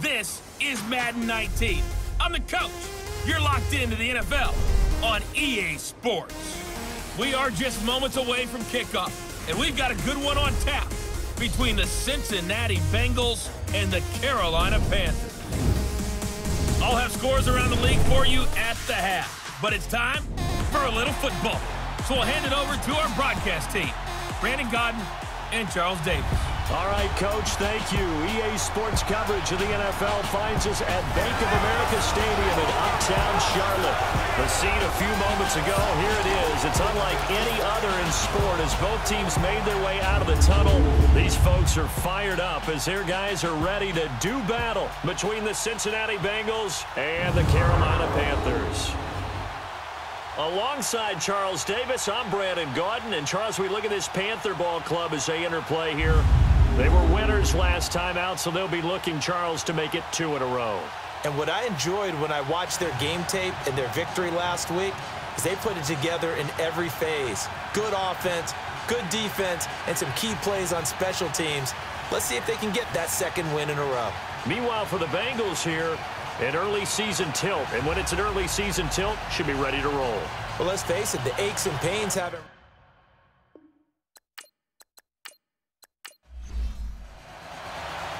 This is Madden 19. I'm the coach. You're locked into the NFL on EA Sports. We are just moments away from kickoff, and we've got a good one on tap between the Cincinnati Bengals and the Carolina Panthers. I'll have scores around the league for you at the half, but it's time for a little football. So we'll hand it over to our broadcast team, Brandon Godden and Charles Davis. All right, Coach, thank you. EA Sports coverage of the NFL finds us at Bank of America Stadium in uptown Charlotte. The scene a few moments ago, here it is. It's unlike any other in sport as both teams made their way out of the tunnel. These folks are fired up as their guys are ready to do battle between the Cincinnati Bengals and the Carolina Panthers. Alongside Charles Davis, I'm Brandon Godden. And Charles, we look at this Panther ball club as they interplay here. They were winners last time out, so they'll be looking, Charles, to make it 2 in a row. And what I enjoyed when I watched their game tape and their victory last week is they put it together in every phase. Good offense, good defense, and some key plays on special teams. Let's see if they can get that second win in a row. Meanwhile, for the Bengals here, an early season tilt. And when it's an early season tilt, should be ready to roll. Well, let's face it, the aches and pains haven't...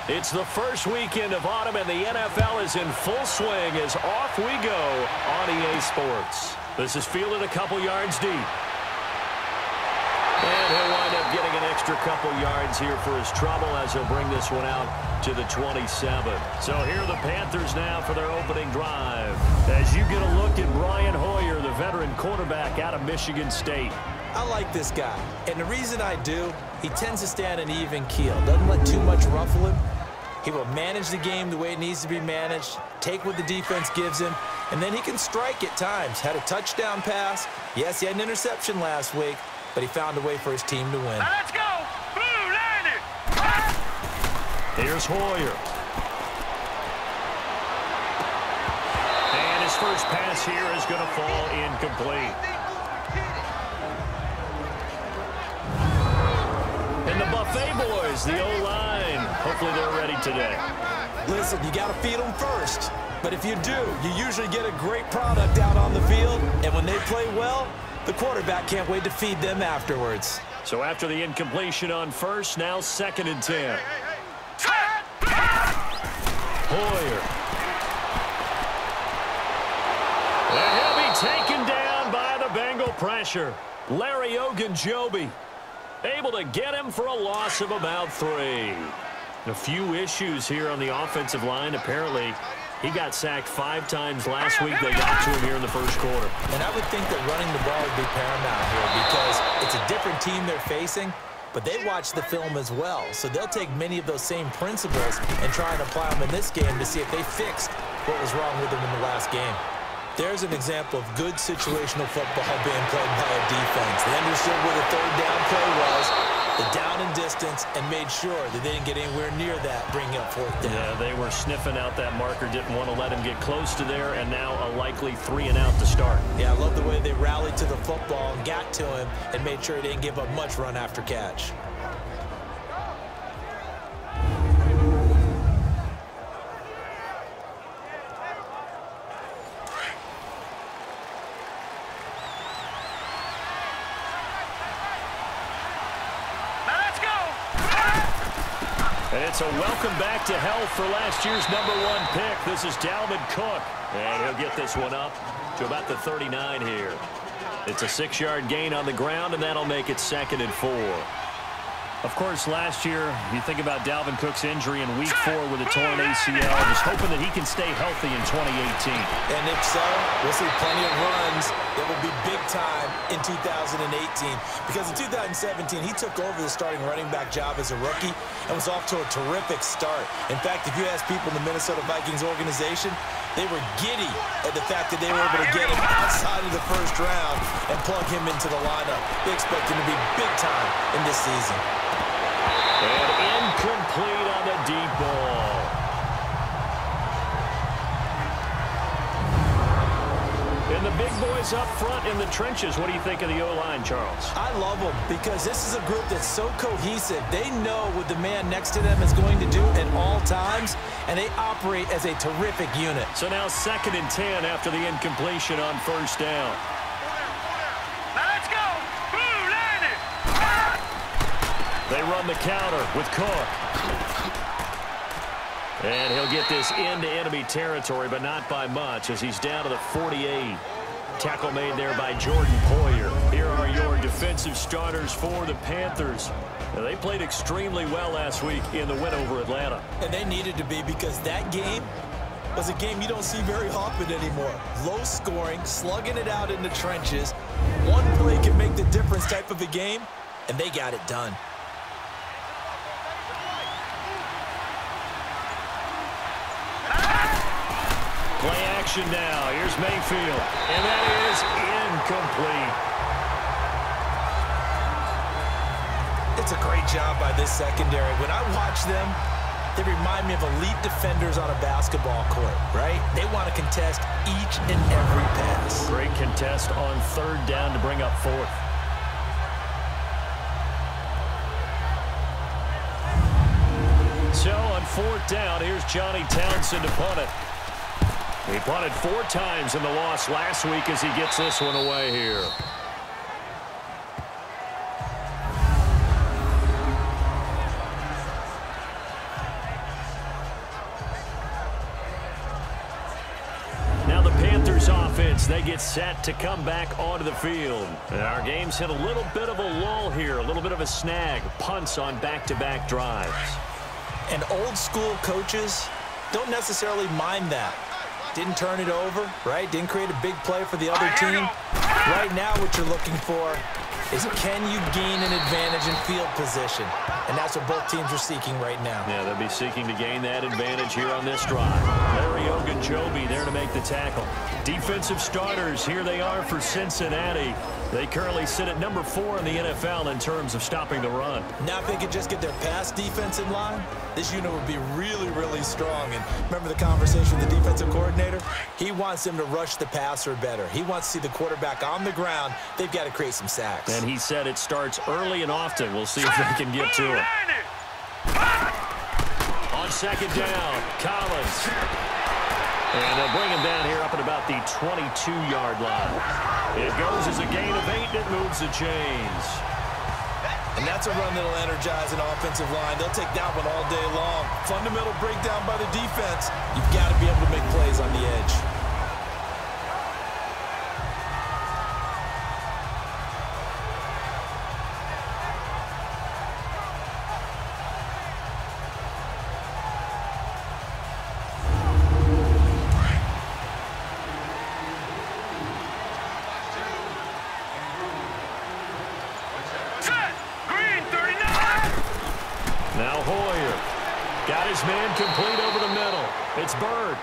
It's the first weekend of autumn, and the NFL is in full swing as off we go on EA Sports. This is fielded a couple yards deep. And he'll wind up getting an extra couple yards here for his trouble as he'll bring this one out to the 27. So here are the Panthers now for their opening drive. As you get a look at Brian Hoyer, the veteran quarterback out of Michigan State. I like this guy, and the reason I do, he tends to stand an even keel. Doesn't let too much ruffle him. He will manage the game the way it needs to be managed, take what the defense gives him, and then he can strike at times. Had a touchdown pass. Yes, he had an interception last week, but he found a way for his team to win. Now let's go! Blue, land it! Here's Hoyer. And his first pass here is going to fall incomplete. And the Buffet boys, the O-line, hopefully they're ready today. Listen, you got to feed them first. But if you do, you usually get a great product out on the field. And when they play well, the quarterback can't wait to feed them afterwards. So after the incompletion on first, now 2nd and 10. Hoyer. And he'll be taken down by the Bengal pressure. Larry Ogunjobi able to get him for a loss of about 3. A few issues here on the offensive line. Apparently, he got sacked 5 times last week. They got to him here in the first quarter. And I would think that running the ball would be paramount here because it's a different team they're facing, but they watch the film as well. So they'll take many of those same principles and try and apply them in this game to see if they fixed what was wrong with them in the last game. There's an example of good situational football being played by a defense. They understood where the 3rd down play was, the down and distance, and made sure that they didn't get anywhere near that, bringing up 4th down. Yeah, they were sniffing out that marker, didn't want to let him get close to there, and now a likely 3 and out to start. Yeah, I love the way they rallied to the football and got to him and made sure he didn't give up much run after catch. And it's a welcome back to health for last year's #1 pick. This is Dalvin Cook. And he'll get this one up to about the 39 here. It's a 6-yard gain on the ground, and that'll make it 2nd and 4. Of course, last year, you think about Dalvin Cook's injury in Week 4 with a torn ACL, just hoping that he can stay healthy in 2018. And if so, we'll see plenty of runs that will be big time in 2018. Because in 2017, he took over the starting running back job as a rookie and was off to a terrific start. In fact, if you ask people in the Minnesota Vikings organization, they were giddy at the fact that they were able to get him outside of the 1st round and plug him into the lineup. They expect him to be big time in this season. And incomplete on the deep ball. And the big boys up front in the trenches. What do you think of the O-line, Charles? I love them because this is a group that's so cohesive. They know what the man next to them is going to do at all times, and they operate as a terrific unit. So now 2nd and 10 after the incompletion on 1st down. Now let's go. Blue line it. They run the counter with Cook. And he'll get this into enemy territory, but not by much as he's down to the 48. Tackle made there by Jordan Poyer. Here are your defensive starters for the Panthers. Now, they played extremely well last week in the win over Atlanta. And they needed to be because that game was a game you don't see very often anymore. Low scoring, slugging it out in the trenches. One play can make the difference type of a game, and they got it done. Play action now. Here's Mayfield. And that is incomplete. It's a great job by this secondary. When I watch them, they remind me of elite defenders on a basketball court, right? They want to contest each and every pass. Great contest on 3rd down to bring up 4th. So on 4th down, here's Johnny Townsend to punt it. He punted 4 times in the loss last week as he gets this one away here. Now the Panthers offense, they get set to come back onto the field. And our game's hit a little bit of a lull here, a little bit of a snag. Punts on back-to-back drives. And old school coaches don't necessarily mind that. Didn't turn it over, right? Didn't create a big play for the other team. Right now what you're looking for is can you gain an advantage in field position? And that's what both teams are seeking right now. Yeah, they'll be seeking to gain that advantage here on this drive. Larry Ogunjobi there to make the tackle. Defensive starters, here they are for Cincinnati. They currently sit at number 4 in the NFL in terms of stopping the run. Now if they could just get their pass defense in line, this unit would be really, really strong. And remember the conversation with the defensive coordinator? He wants them to rush the passer better. He wants to see the quarterback on the ground. They've got to create some sacks. And he said it starts early and often. We'll see if they can get to it. On 2nd down, Collins. And they'll bring him down here up at about the 22-yard line. It goes as a gain of 8, and it moves the chains. And that's a run that'll energize an offensive line. They'll take that one all day long. Fundamental breakdown by the defense. You've got to be able to make plays on the edge. Man complete over the middle. It's Bird.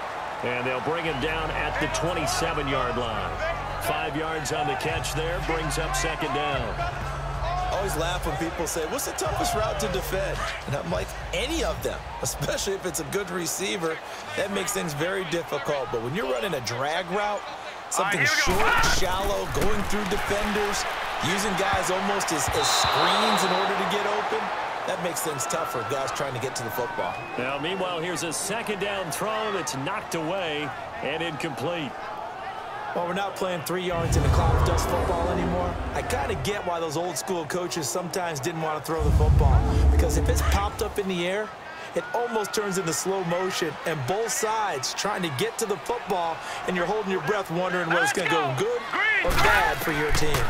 And they'll bring him down at the 27-yard line. 5 yards on the catch there. Brings up 2nd down. I always laugh when people say, what's the toughest route to defend? And I'm like, any of them, especially if it's a good receiver. That makes things very difficult. But when you're running a drag route, something short, shallow, going through defenders, using guys almost as screens in order to get open, that makes things tough for guys trying to get to the football. Now, meanwhile, here's a 2nd down throw that's knocked away and incomplete. Well, we're not playing 3 yards in a cloud of dust football anymore. I kind of get why those old school coaches sometimes didn't want to throw the football. Because if it's popped up in the air, it almost turns into slow motion. And both sides trying to get to the football, and you're holding your breath wondering whether it's going to go good or bad for your team.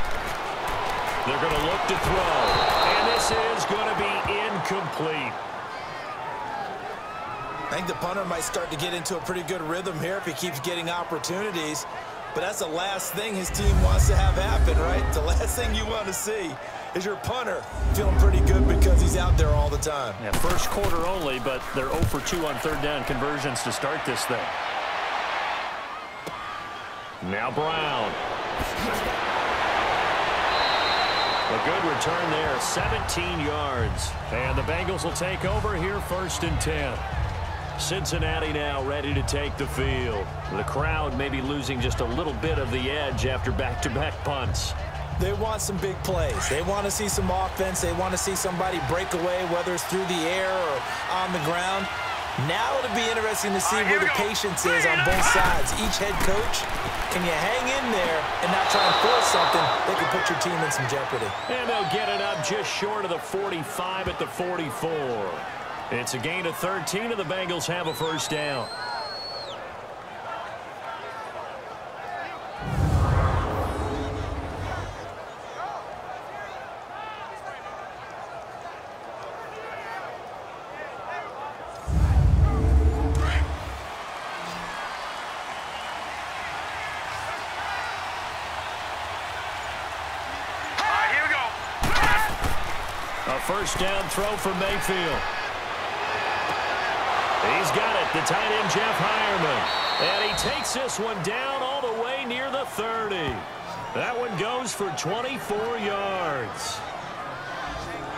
They're going to look to throw. And this is going to be incomplete. I think the punter might start to get into a pretty good rhythm here if he keeps getting opportunities. But that's the last thing his team wants to have happen, right? The last thing you want to see is your punter feeling pretty good because he's out there all the time. Yeah, first quarter only, but they're 0 for 2 on 3rd down conversions to start this thing. Now Brown. A good return there, 17 yards. And the Bengals will take over here 1st and 10. Cincinnati now ready to take the field. The crowd may be losing just a little bit of the edge after back-to-back punts. They want some big plays. They want to see some offense. They want to see somebody break away, whether it's through the air or on the ground. Now it'll be interesting to see where the patience is on both sides. Each head coach, can you hang in there and not try and force something that could put your team in some jeopardy? And they'll get it up just short of the 45 at the 44. It's a gain of 13, and the Bengals have a first down. First down throw for Mayfield. He's got it, the tight end Jeff Hireman. And he takes this one down all the way near the 30. That one goes for 24 yards.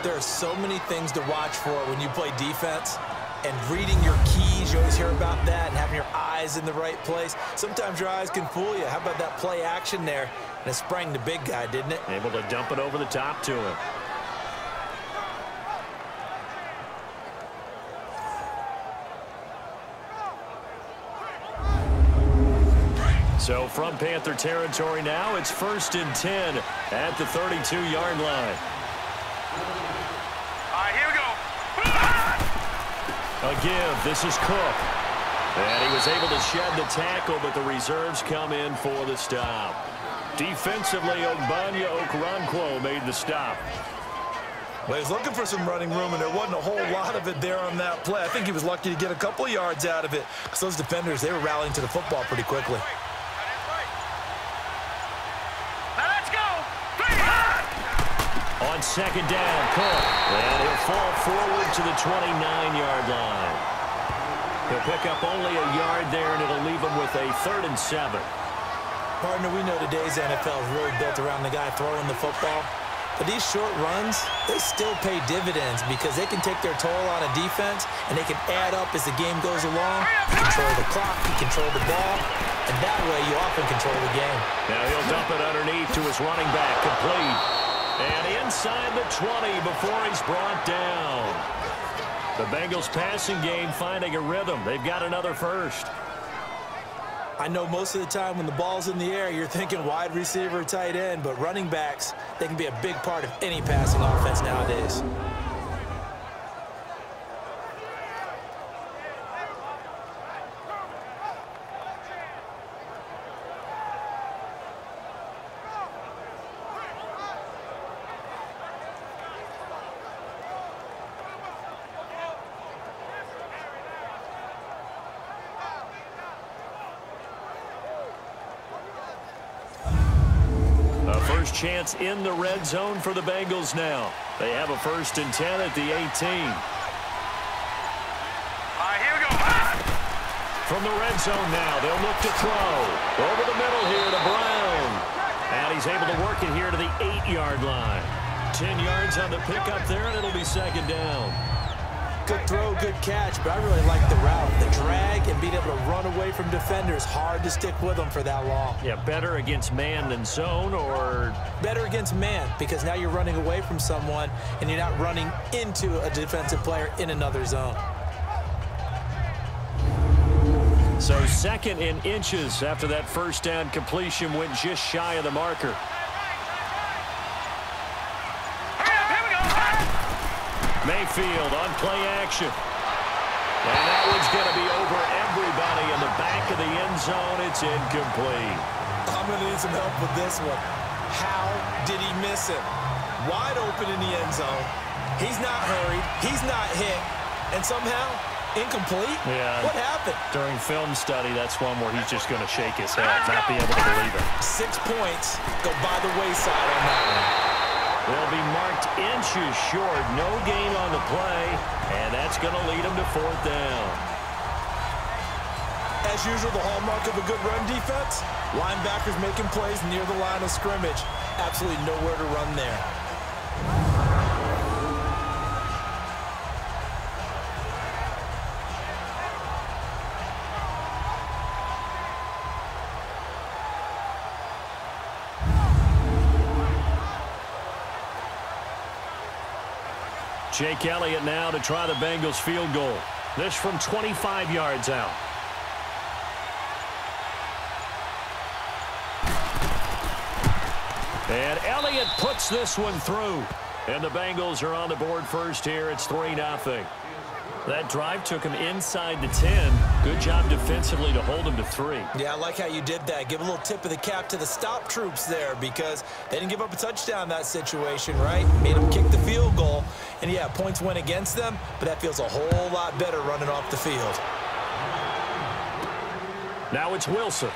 There are so many things to watch for when you play defense. And reading your keys, you always hear about that, and having your eyes in the right place. Sometimes your eyes can fool you. How about that play action there? And it sprang the big guy, didn't it? Able to dump it over the top to him. So from Panther territory now, it's 1st and 10 at the 32-yard line. All right, here we go. A give. This is Cook. And he was able to shed the tackle, but the reserves come in for the stop. Defensively, Ogbanya Okoronkwo made the stop. Well, he was looking for some running room, and there wasn't a whole lot of it there on that play. I think he was lucky to get a couple of yards out of it. Because those defenders, they were rallying to the football pretty quickly. On second down, Cook. And he'll fall forward to the 29-yard line. He'll pick up only a yard there, and it'll leave him with a 3rd and 7. Partner, we know today's NFL is really built around the guy throwing the football. But these short runs, they still pay dividends because they can take their toll on a defense, and they can add up as the game goes along. You control the clock, you control the ball, and that way you often control the game. Now he'll dump it underneath to his running back, complete. And inside the 20 before he's brought down. The Bengals passing game finding a rhythm. They've got another first. I know most of the time when the ball's in the air, you're thinking wide receiver, tight end, but running backs, they can be a big part of any passing offense nowadays. First chance in the red zone for the Bengals now. They have a 1st and 10 at the 18. All right, here we go. From the red zone now, they'll look to throw. Over the middle here to Brown. And he's able to work it here to the 8-yard line. 10 yards on the pickup there, and it'll be 2nd down. Good throw, good catch, but I really like the route. The drag and being able to run away from defenders. Hard to stick with them for that long. Yeah, better against man than zone, or? Better against man, because now you're running away from someone and you're not running into a defensive player in another zone. So 2nd in inches after that first down completion went just shy of the marker. Mayfield on play action. And that one's going to be over everybody in the back of the end zone. It's incomplete. I'm going to need some help with this one. How did he miss him? Wide open in the end zone. He's not hurried. He's not hit. And somehow, incomplete? Yeah. What happened? During film study, that's one where he's just going to shake his head, not be able to believe it. 6 points go by the wayside on that one. They'll be marked inches short. No gain on the play, and that's going to lead them to 4th down. As usual, the hallmark of a good run defense, linebackers making plays near the line of scrimmage. Absolutely nowhere to run there. Jake Elliott now to try the Bengals field goal. This from 25 yards out. And Elliott puts this one through. And the Bengals are on the board first here. It's 3-0. That drive took him inside the 10. Good job defensively to hold him to 3. Yeah, I like how you did that. Give a little tip of the cap to the stop troops there because they didn't give up a touchdown in that situation, right? Made them kick the field goal. And, yeah, points went against them, but that feels a whole lot better running off the field. Now it's Wilson.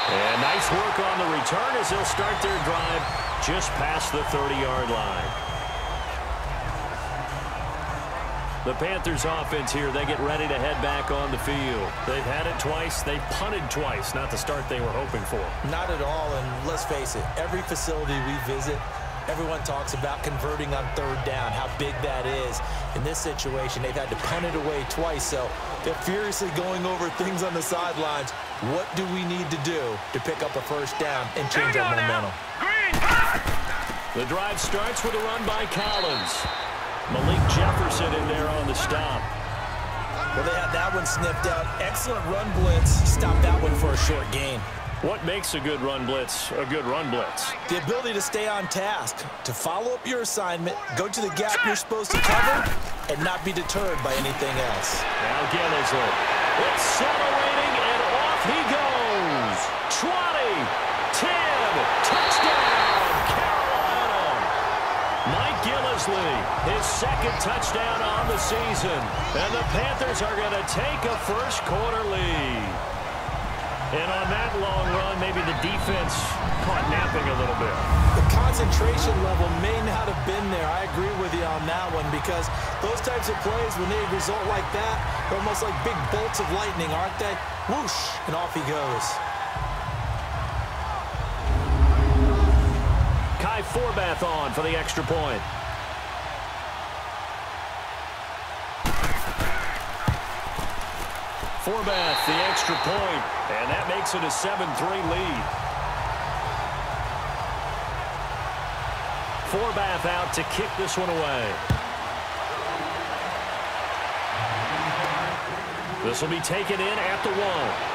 And nice work on the return as they'll start their drive just past the 30-yard line. The Panthers offense here, they get ready to head back on the field. They've had it twice. They've punted twice. Not the start they were hoping for. Not at all, and let's face it, every facility we visit, everyone talks about converting on third down, how big that is. In this situation, they've had to punt it away twice, so they're furiously going over things on the sidelines. What do we need to do to pick up a first down and change our momentum? The drive starts with a run by Collins. Malik Jefferson in there on the stop. Well, they had that one sniffed out. Excellent run blitz. Stop that one for a short gain. What makes a good run blitz a good run blitz? The ability to stay on task, to follow up your assignment, go to the gap you're supposed to cover, and not be deterred by anything else. Now Gillisley. Accelerating, and off he goes. 20, 10, touchdown, Carolina. Mike Gillisley, his second touchdown on the season. And the Panthers are going to take a first quarter lead. And on that long run, maybe the defense caught napping a little bit. The concentration level may not have been there. I agree with you on that one because those types of plays, when they result like that, they're almost like big bolts of lightning, aren't they? Whoosh, and off he goes. Kai Forbath on for the extra point. Forbath, the extra point, and that makes it a 7-3 lead. Forbath out to kick this one away. This will be taken in at the 1.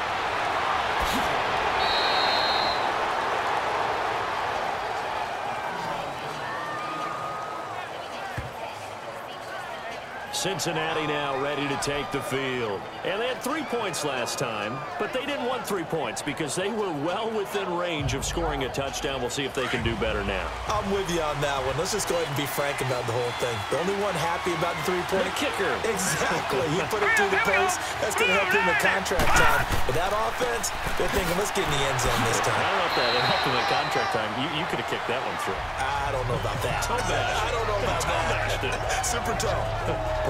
Cincinnati now ready to take the field. And they had 3 points last time, but they didn't want 3 points because they were well within range of scoring a touchdown. We'll see if they can do better now. I'm with you on that one. Let's just go ahead and be frank about the whole thing. The only one happy about the 3-point. The kicker. Exactly. He put it through the post. That's going to help him in contract time. But that offense, they're thinking, let's get in the end zone this time. I don't know if that helped him in contract time. You could have kicked that one through. I don't know about that. I don't know about that. Super toe.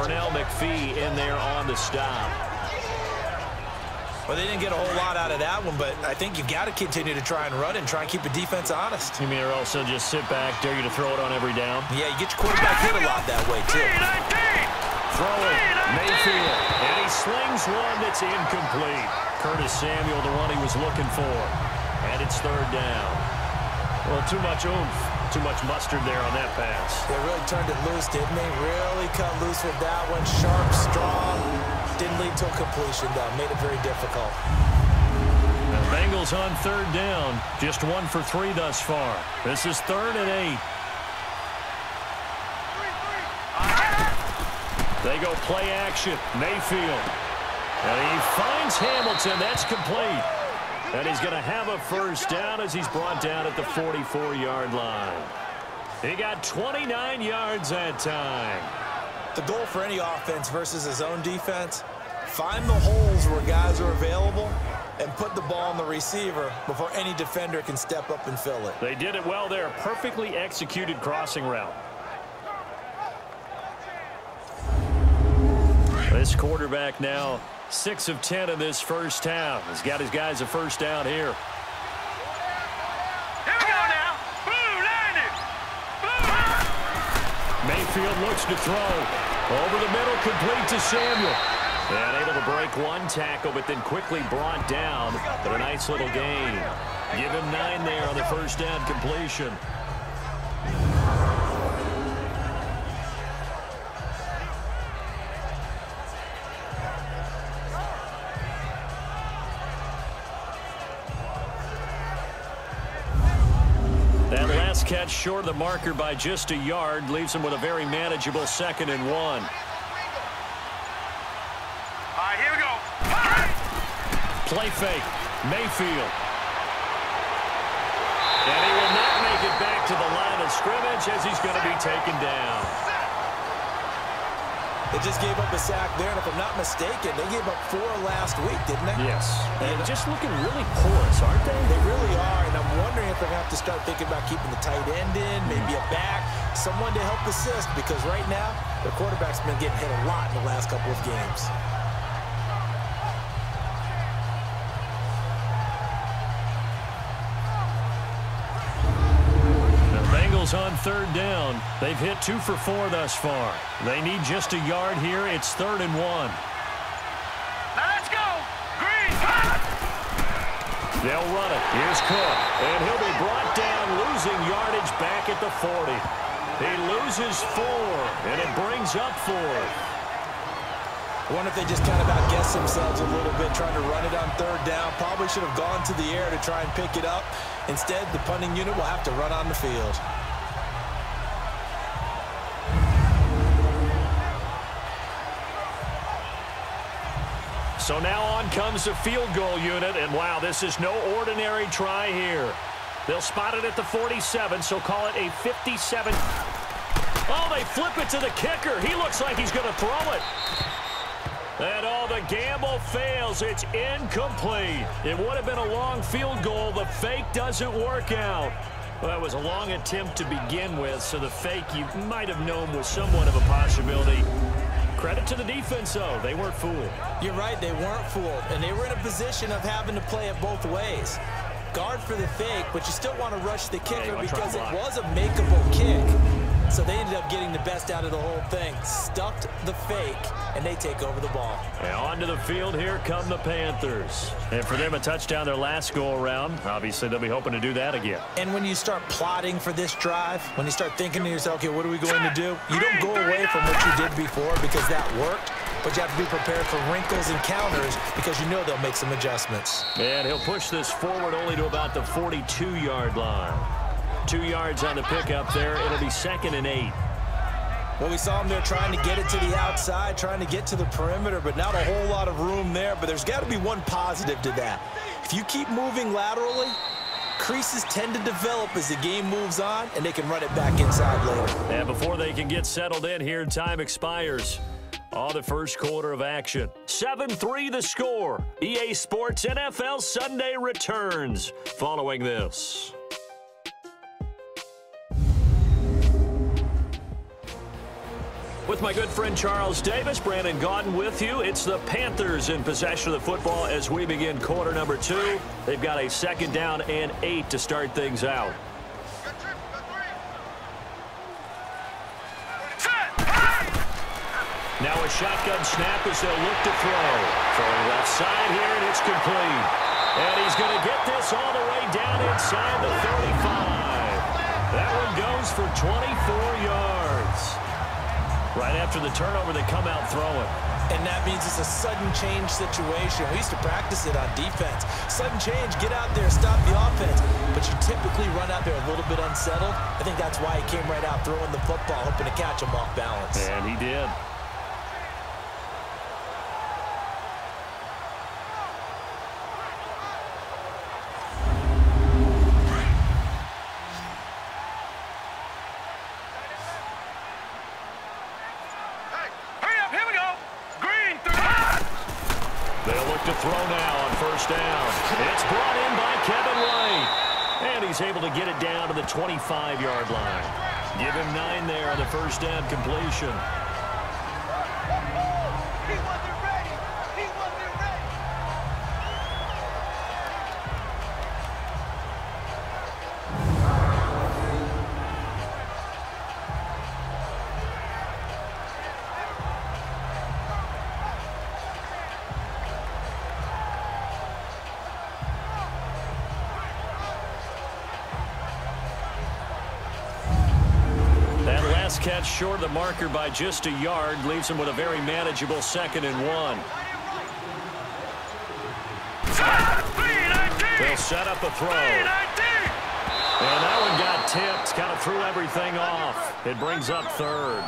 Pernell McPhee in there on the stop. Well, they didn't get a whole lot out of that one, but I think you've got to continue to try and run and try and keep the defense honest. You mean or also just sit back, dare you to throw it on every down? Yeah, you get your quarterback hit a lot that way, too. Throw it, Mayfield, and he slings one that's incomplete. Curtis Samuel, the one he was looking for. And it's third down. Well, too much oomph. Too much mustard there on that pass. They really turned it loose, didn't they? Really cut loose with that one. Sharp, strong. Didn't lead to a completion, though. Made it very difficult. The Bengals on third down. Just 1 for 3 thus far. This is 3rd and 8. They go play action. Mayfield. And he finds Hamilton. That's complete. And he's going to have a first down as he's brought down at the 44-yard line. He got 29 yards that time. The goal for any offense versus his own defense, find the holes where guys are available and put the ball on the receiver before any defender can step up and fill it. They did it well there. Perfectly executed crossing route. This quarterback now 6 of 10 in this first half. He's got his guys a first down here. Here we go now. Boom, landed. Boom. Mayfield looks to throw. Over the middle, complete to Samuel. And able to break one tackle, but then quickly brought down. But a nice little gain. Give him 9 there on the first down completion. catch short of the marker by just a yard. Leaves him with a very manageable 2nd and 1. All right, here we go. Play fake. Mayfield. And he will not make it back to the line of scrimmage as he's going to be taken down. They just gave up a sack there, and if I'm not mistaken, they gave up 4 last week, didn't they? Yes. And just looking really porous, aren't they? They really are, and I'm wondering if they're going to have to start thinking about keeping the tight end in, maybe a back, someone to help assist, because right now, their quarterback's been getting hit a lot in the last couple of games. On 3rd down. They've hit 2 for 4 thus far. They need just a yard here. It's 3rd and 1. Now let's go. Green. They'll run it. Here's Cook. And he'll be brought down, losing yardage back at the 40. He loses 4, and it brings up 4. I wonder if they just kind of outguessed themselves a little bit trying to run it on 3rd down. Probably should have gone to the air to try and pick it up. Instead, the punting unit will have to run on the field. So now on comes the field goal unit, and wow, this is no ordinary try here. They'll spot it at the 47, so call it a 57. Oh, they flip it to the kicker. He looks like he's going to throw it. And the gamble fails. It's incomplete. It would have been a long field goal. The fake doesn't work out. Well, that was a long attempt to begin with, so the fake you might have known was somewhat of a possibility. Credit to the defense, though. They weren't fooled. You're right, they weren't fooled, and they were in a position of having to play it both ways. Guard for the fake, but you still want to rush the kicker because it was a makeable kick. So they ended up getting the best out of the whole thing. Stuffed the fake, and they take over the ball. And onto the field, here come the Panthers. And for them, a touchdown their last go-around. Obviously, they'll be hoping to do that again. And when you start plotting for this drive, when you start thinking to yourself, okay, what are we going to do? You don't go away from what you did before because that worked, but you have to be prepared for wrinkles and counters because you know they'll make some adjustments. And he'll push this forward only to about the 42-yard line. 2 yards on the pickup there. It'll be 2nd and 8. Well, we saw him there trying to get it to the outside, trying to get to the perimeter, but not a whole lot of room there. But there's got to be one positive to that. If you keep moving laterally, creases tend to develop as the game moves on, and they can run it back inside later. And before they can get settled in here, time expires. The first quarter of action. 7-3 the score. EA Sports NFL Sunday returns following this. With my good friend Charles Davis, Brandon Gaudin with you. It's the Panthers in possession of the football as we begin quarter number 2. They've got a 2nd down and 8 to start things out. Now a shotgun snap as they'll look to throw. Throwing left side here, and it's complete. And he's going to get this all the way down inside the 35. That one goes for 24 yards. Right after the turnover, they come out throwing. And that means it's a sudden change situation. We used to practice it on defense. Sudden change, get out there, stop the offense. But you typically run out there a little bit unsettled. I think that's why he came right out throwing the football, hoping to catch him off balance. And he did. Throw now on 1st down. It's brought in by Kevin White. And he's able to get it down to the 25-yard line. Give him 9 there on the 1st down completion. He wasn't ready. He wasn't ready. Catch short of the marker by just a yard, leaves him with a very manageable 2nd and 1. They'll set up a throw. And that one got tipped, kind of threw everything off. It brings up third.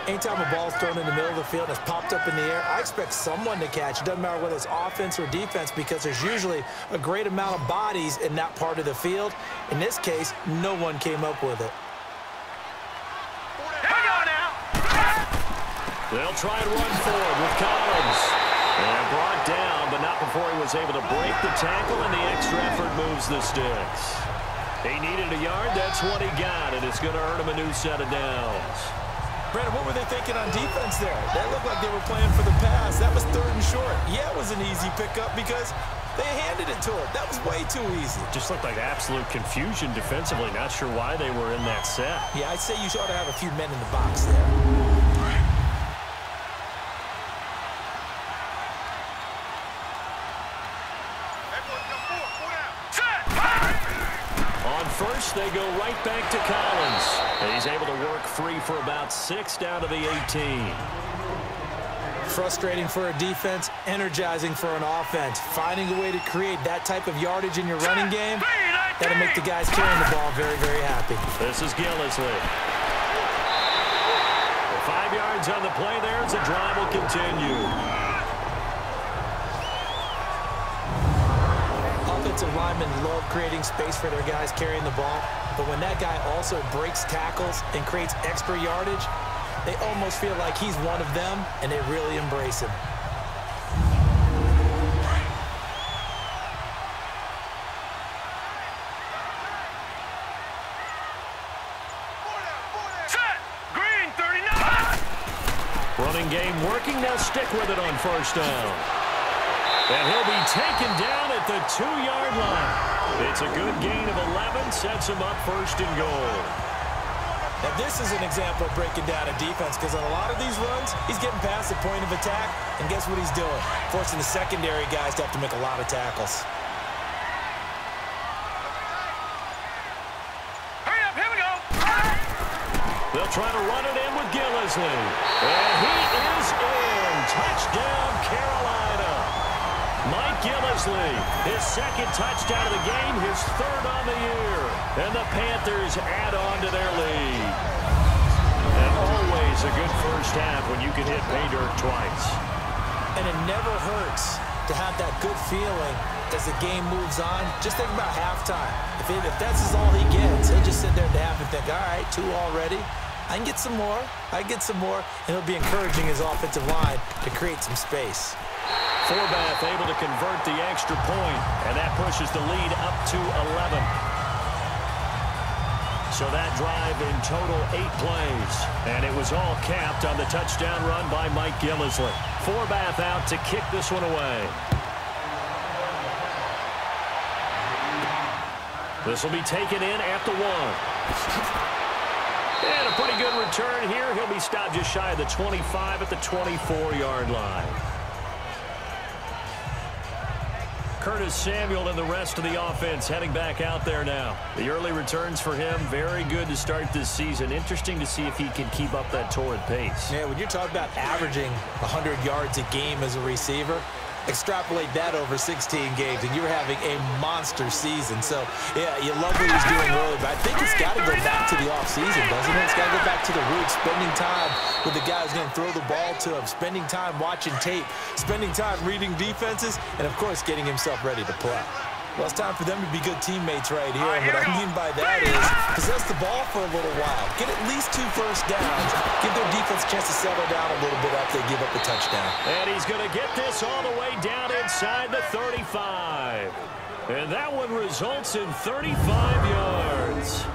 Anytime a ball's thrown in the middle of the field and it's popped up in the air, I expect someone to catch. It doesn't matter whether it's offense or defense because there's usually a great amount of bodies in that part of the field. In this case, no one came up with it. They'll try and run forward with Collins. And brought down, but not before he was able to break the tackle, and the extra effort moves the sticks. He needed a yard. That's what he got, and it's going to earn him a new set of downs. Brandon, what were they thinking on defense there? That looked like they were playing for the pass. That was third and short. Yeah, it was an easy pickup because they handed it to him. That was way too easy. Just looked like absolute confusion defensively. Not sure why they were in that set. Yeah, I'd say you ought to have a few men in the box there. First, they go right back to Collins. He's able to work free for about 6 down to the 18. Frustrating for a defense, energizing for an offense. Finding a way to create that type of yardage in your running game, that'll make the guys carrying the ball very, very happy. This is Gillisley. 5 yards on the play there as the drive will continue. Offensive linemen love creating space for their guys carrying the ball, but when that guy also breaks tackles and creates extra yardage, they almost feel like he's one of them, and they really embrace him. Green 39. Running game working. Now stick with it on first down. And he'll be taken down at the 2-yard line. It's a good gain of 11, sets him up first and goal. Now this is an example of breaking down a defense because on a lot of these runs, he's getting past the point of attack, and guess what he's doing? Forcing the secondary guys to have to make a lot of tackles. Hurry up, here we go. They'll try to run it in with Gillisley. And he is in. Touchdown, Carolina. Mike Gillisley, his second touchdown of the game, his third on the year. And the Panthers add on to their lead. And always a good first half when you can hit pay dirt twice. And it never hurts to have that good feeling as the game moves on. Just think about halftime. If that's all he gets, he'll just sit there at the half and think, all right, 2 already. I can get some more. I can get some more. And he'll be encouraging his offensive line to create some space. Forbath able to convert the extra point, and that pushes the lead up to 11. So that drive in total 8 plays, and it was all capped on the touchdown run by Mike Gillisley. Forbath out to kick this one away. This will be taken in at the 1. And a pretty good return here. He'll be stopped just shy of the 25 at the 24-yard line. Curtis Samuel and the rest of the offense heading back out there now. The early returns for him, very good to start this season. Interesting to see if he can keep up that torrid pace. Yeah, when you're talking about averaging 100 yards a game as a receiver, extrapolate that over 16 games, and you're having a monster season. So, yeah, you love what he's doing early, but I think it's got to go back to the offseason, doesn't it? It's got to go back to the roots, spending time with the guy who's going to throw the ball to him, spending time watching tape, spending time reading defenses, and, of course, getting himself ready to play. Well, it's time for them to be good teammates right here, and what I mean by that is possess the ball for a little while, get at least 2 first downs, give their defense a chance to settle down a little bit after they give up the touchdown. And he's going to get this all the way down inside the 35. And that one results in 35 yards.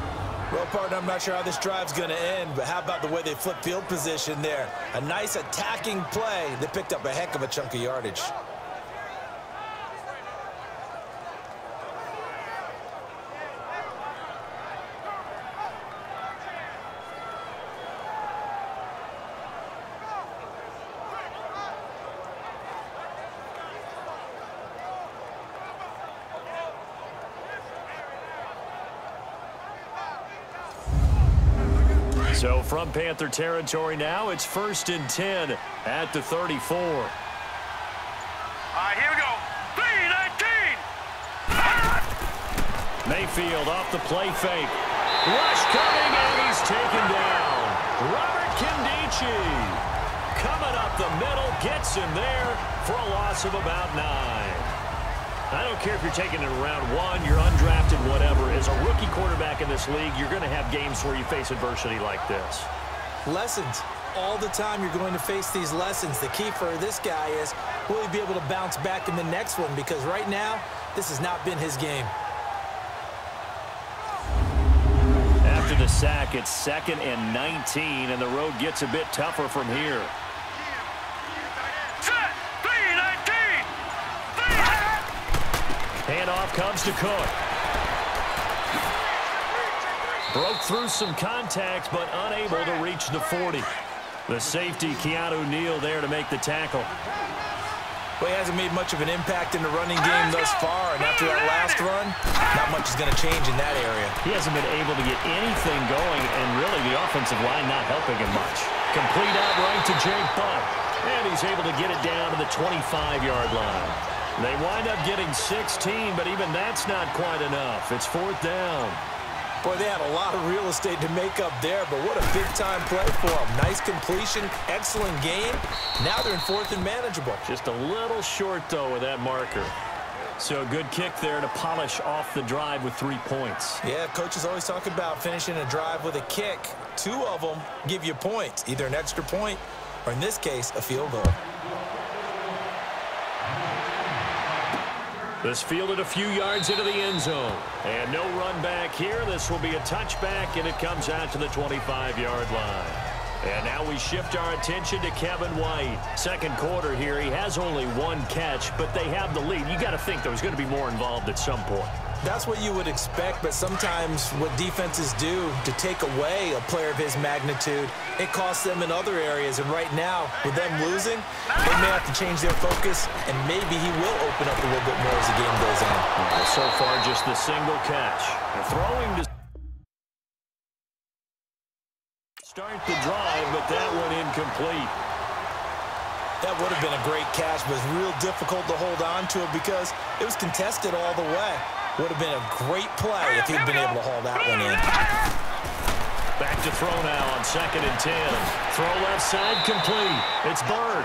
Well, partner, I'm not sure how this drive's going to end, but how about the way they flip field position there? A nice attacking play that picked up a heck of a chunk of yardage. So from Panther territory now, it's 1st and 10 at the 34. All right, here we go. 3-19. Mayfield off the play fake. Rush coming, and he's taken down. Robert Kindici coming up the middle, gets him there for a loss of about 9. I don't care if you're taking it in round 1, you're undrafted, whatever. As a rookie quarterback in this league, you're going to have games where you face adversity like this. Lessons. All the time you're going to face these lessons. The key for this guy is, will he be able to bounce back in the next one? Because right now, this has not been his game. After the sack, it's 2nd and 19, and the road gets a bit tougher from here. Set. 3-19. Handoff comes to Cook. Broke through some contacts, but unable to reach the 40. The safety, Keanu Neal, there to make the tackle. Well, he hasn't made much of an impact in the running game thus far, and after that last run, not much is going to change in that area. He hasn't been able to get anything going, and really the offensive line not helping him much. Complete out right to Jake Butt, and he's able to get it down to the 25-yard line. They wind up getting 16, but even that's not quite enough. It's 4th down. Boy, they had a lot of real estate to make up there, but what a big-time play for them. Nice completion, excellent game. Now they're in 4th and manageable. Just a little short, though, with that marker. So a good kick there to polish off the drive with 3 points. Yeah, coaches always talk about finishing a drive with a kick. 2 of them give you points, either an extra point or, in this case, a field goal. This fielded a few yards into the end zone. And no run back here. This will be a touchback, and it comes out to the 25-yard line. And now we shift our attention to Kevin White. Second quarter here. He has only 1 catch, but they have the lead. You got to think there's going to be more involved at some point. That's what you would expect, but sometimes what defenses do to take away a player of his magnitude, it costs them in other areas. And right now, with them losing, they may have to change their focus, and maybe he will open up a little bit more as the game goes on. So far, just the single catch. They're throwing to start the drive, but that one incomplete. That would have been a great catch, but it's real difficult to hold on to it because it was contested all the way. Would have been a great play if he'd been able to haul that one in. Back to throw now on 2nd and 10. Throw left side complete. It's Bird.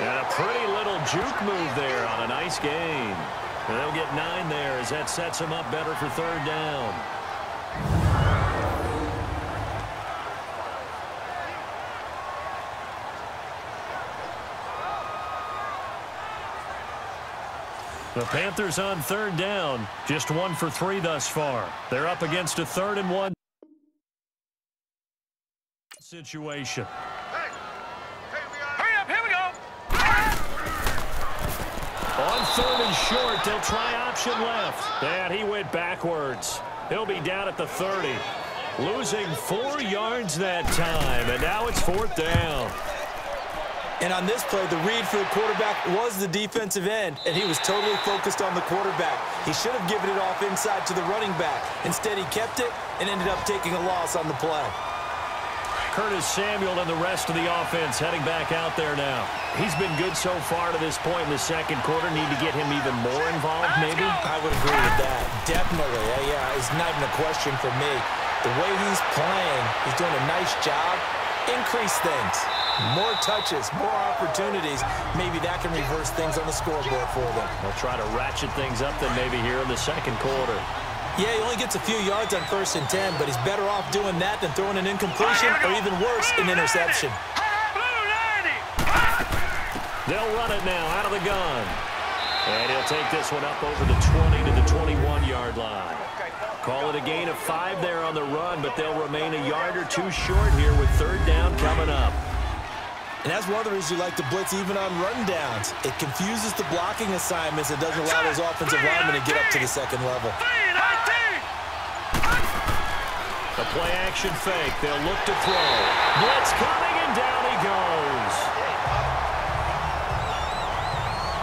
And a pretty little juke move there on a nice gain. And they'll get 9 there as that sets them up better for 3rd down. The Panthers on 3rd down, just 1 for 3 thus far. They're up against a 3rd and 1 situation. Hurry up, here we go. On 3rd and short, they'll try option left. And he went backwards. He'll be down at the 30. Losing 4 yards that time, and now it's 4th down. And on this play, the read for the quarterback was the defensive end, and he was totally focused on the quarterback. He should have given it off inside to the running back. Instead, he kept it and ended up taking a loss on the play. Curtis Samuel and the rest of the offense heading back out there now. He's been good so far to this point in the second quarter. Need to get him even more involved, maybe? I would agree with that. Definitely. Yeah, it's not even a question for me. The way he's playing, he's doing a nice job. Increase things. More touches, more opportunities. Maybe that can reverse things on the scoreboard for them. They'll try to ratchet things up then maybe here in the second quarter. Yeah, he only gets a few yards on 1st and 10, but he's better off doing that than throwing an incompletion or even worse, an interception. They'll run it now out of the gun. And he'll take this one up over the 20 to the 21-yard line. Call it a gain of 5 there on the run, but they'll remain a yard or 2 short here with 3rd down coming up. And that's one of the reasons you like to blitz even on rundowns. It confuses the blocking assignments. It doesn't allow those offensive linemen to get up to the second level. The play action fake. They'll look to throw. Blitz coming, and down he goes.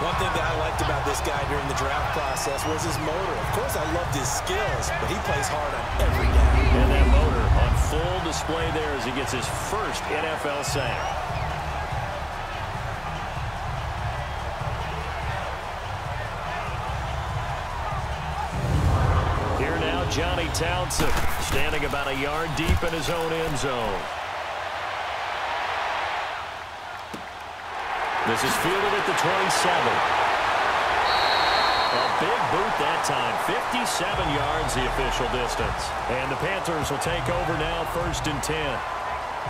One thing that I liked about this guy during the draft process was his motor. Of course, I loved his skills, but he plays hard on every down. And that motor on full display there as he gets his first NFL sack. Johnny Townsend, standing about a yard deep in his own end zone. This is fielded at the 27. A big boot that time. 57 yards the official distance. And the Panthers will take over now, 1st and 10.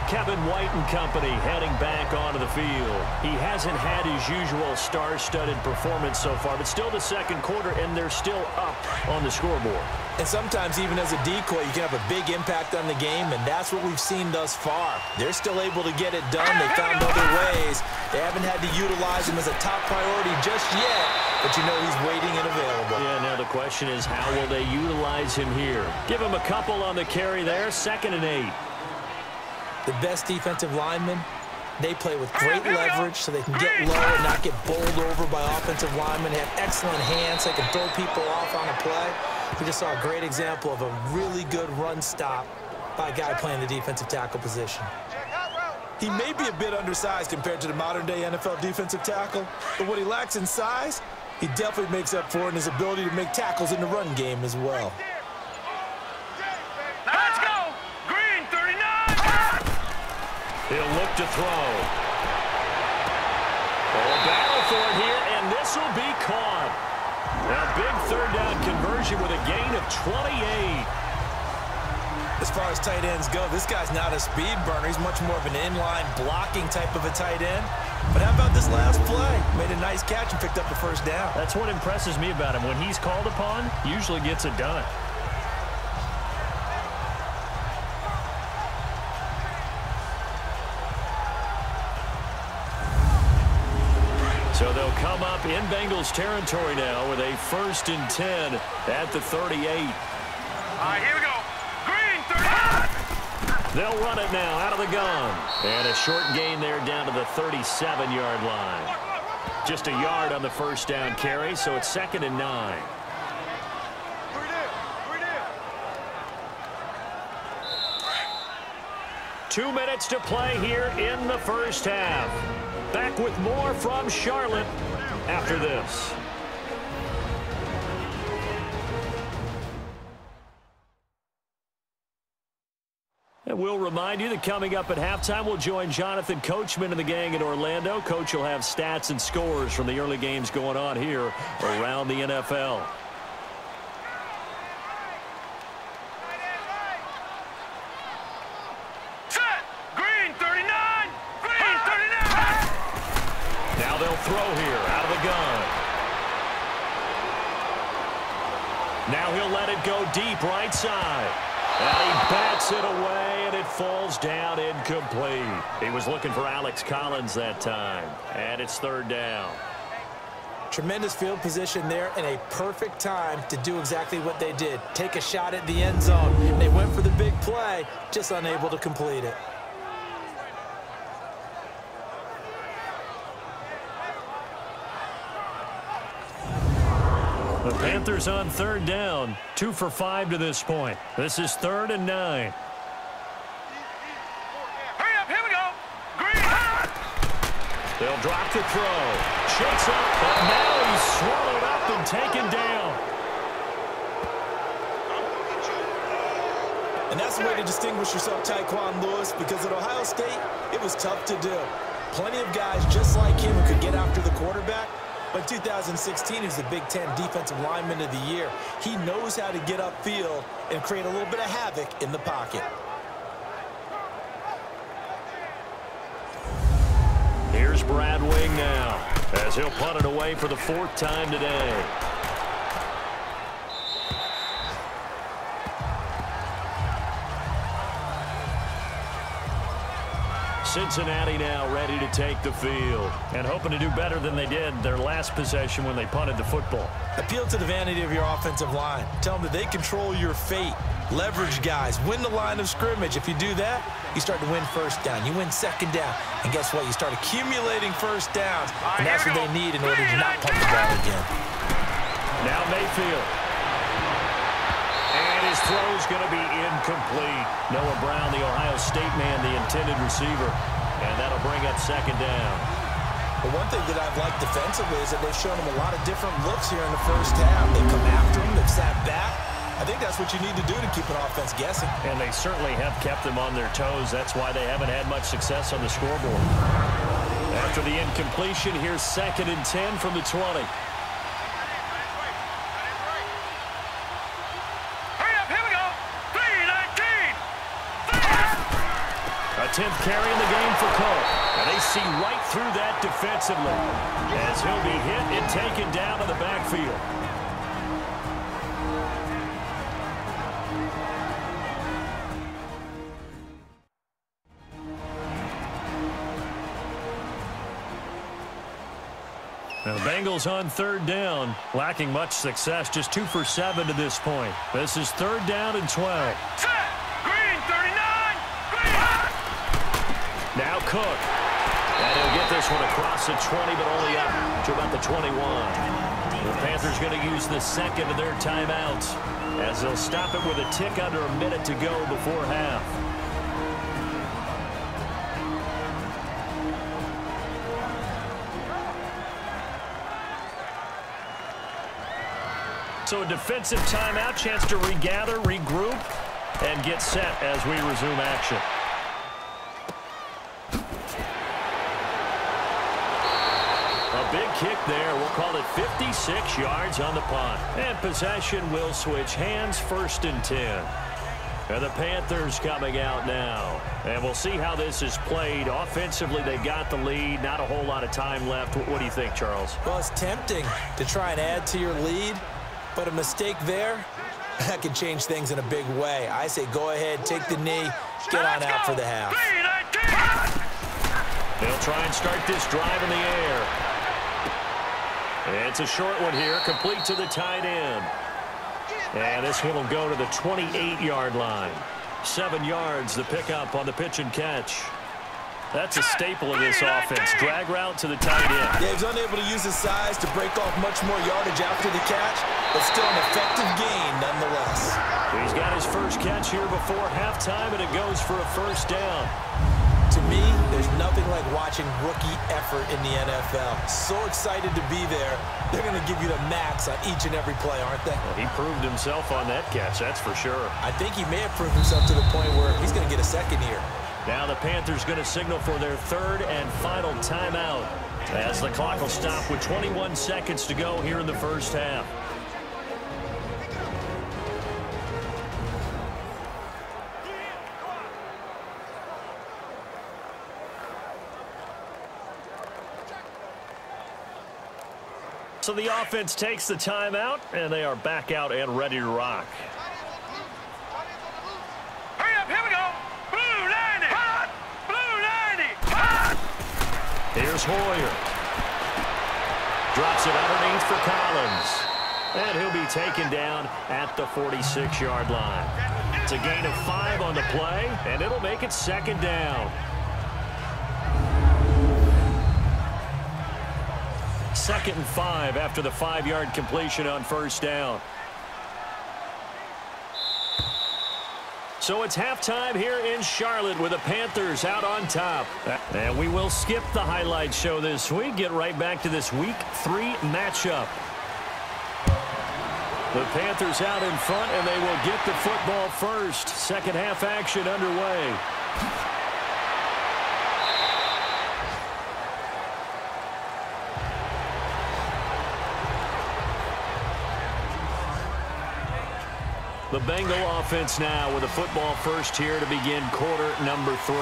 Kevin White and company heading back onto the field. He hasn't had his usual star-studded performance so far, but still the second quarter, and they're still up on the scoreboard. And sometimes even as a decoy, you can have a big impact on the game, and that's what we've seen thus far. They're still able to get it done. They found other ways. They haven't had to utilize him as a top priority just yet, but you know he's waiting and available. Yeah, now the question is, how will they utilize him here? Give him a couple on the carry there, 2nd and 8. The best defensive linemen, they play with great leverage so they can get low and not get bowled over by offensive linemen. They have excellent hands. They can throw people off on a play. We just saw a great example of a really good run stop by a guy playing the defensive tackle position. He may be a bit undersized compared to the modern-day NFL defensive tackle, but what he lacks in size, he definitely makes up for in his ability to make tackles in the run game as well. Let's go! Green, 39! He'll look to throw. Oh, battle for it here, and this will be caught. A big 3rd down conversion with a gain of 28. As far as tight ends go, this guy's not a speed burner. He's much more of an inline blocking type of a tight end. But how about this last play? Made a nice catch and picked up the 1st down. That's what impresses me about him. When he's called upon, usually gets it done. So they'll come up in Bengals territory now with a 1st and 10 at the 38. All right, here we go. Green, 39! They'll run it now out of the gun. And a short gain there down to the 37-yard line. Just a yard on the 1st down carry, so it's 2nd and 9. 2 minutes to play here in the 1st half. Back with more from Charlotte after this. And we'll remind you that coming up at halftime, we'll join Jonathan Coachman and the gang in Orlando. Coach will have stats and scores from the early games going on here around the NFL. Throw here out of the gun. Now he'll let it go deep right side. And he bats it away, and it falls down incomplete. He was looking for Alex Collins that time. And it's 3rd down. Tremendous field position there and a perfect time to do exactly what they did. Take a shot at the end zone. They went for the big play, just unable to complete it. The Panthers on 3rd down, 2 for 5 to this point. This is 3rd and 9. Hurry up, here we go. Green. They'll drop the throw. Shakes up, but now he's swallowed up and taken down. And that's the way to distinguish yourself, Tyquan Lewis, because at Ohio State, it was tough to do. Plenty of guys just like him who could get after the quarterback. But 2016, he was the Big Ten Defensive Lineman of the Year. He knows how to get upfield and create a little bit of havoc in the pocket. Here's Brad Wing now, as he'll punt it away for the 4th time today. Cincinnati now ready to take the field and hoping to do better than they did their last possession when they punted the football. Appeal to the vanity of your offensive line. Tell them that they control your fate. Leverage guys. Win the line of scrimmage. If you do that, you start to win 1st down. You win 2nd down. And guess what? You start accumulating 1st downs. And that's what they need in order to not punt the ball again. Now Mayfield. And his throw's going to be incomplete. Noah Brown, the Ohio State man, the intended receiver. And that'll bring up 2nd down. But one thing that I've liked defensively is that they've shown him a lot of different looks here in the 1st half. They come after him. They've sat back. I think that's what you need to do to keep an offense guessing. And they certainly have kept them on their toes. That's why they haven't had much success on the scoreboard. After the incompletion, here's 2nd and 10 from the 20. Hurry up, here we go. 3-19. 10th carry in the game for Cole. And they see right through that defensively as he'll be hit and taken down to the backfield. Now, the Bengals on 3rd down, lacking much success, just 2 for 7 to this point. This is 3rd down and 12. Set. Green, 39. Green. Now Cook. And he'll get this one across the 20, but only up to about the 21. The Panthers going to use the 2nd of their timeouts as they'll stop it with a tick under a minute to go before half. So a defensive timeout, chance to regather, regroup, and get set as we resume action. A big kick there. We'll call it 56 yards on the punt. And possession will switch hands, 1st and 10. And the Panthers coming out now. And we'll see how this is played. Offensively, they got the lead. Not a whole lot of time left. What do you think, Charles? Well, it's tempting to try and add to your lead, but a mistake there, that can change things in a big way. I say go ahead, take the knee, get on out for the half. 3-19. They'll try and start this drive in the air. And it's a short one here, complete to the tight end. And this one will go to the 28-yard line. 7 yards, the pickup on the pitch and catch. That's a staple of this offense. Drag route to the tight end. Yeah, he's unable to use his size to break off much more yardage after the catch, but still an effective gain nonetheless. He's got his first catch here before halftime, and it goes for a 1st down. To me, there's nothing like watching rookie effort in the NFL. So excited to be there. They're going to give you the max on each and every play, aren't they? Well, he proved himself on that catch, that's for sure. I think he may have proved himself to the point where he's going to get a 2nd here. Now the Panthers going to signal for their 3rd and final timeout as the clock will stop with 21 seconds to go here in the 1st half. So the offense takes the timeout, and they are back out and ready to rock. Hurry up, here we go. Blue 90. Hot. Blue 90. Hot. Here's Hoyer. Drops it underneath for Collins. And he'll be taken down at the 46-yard line. It's a gain of 5 on the play, and it'll make it 2nd down. 2nd and 5 after the 5-yard completion on 1st down. So it's halftime here in Charlotte with the Panthers out on top. And we will skip the highlight show this week. Get right back to this Week 3 matchup. The Panthers out in front, and they will get the football first. 2nd half action underway. The Bengal offense now with a football first here to begin quarter number 3.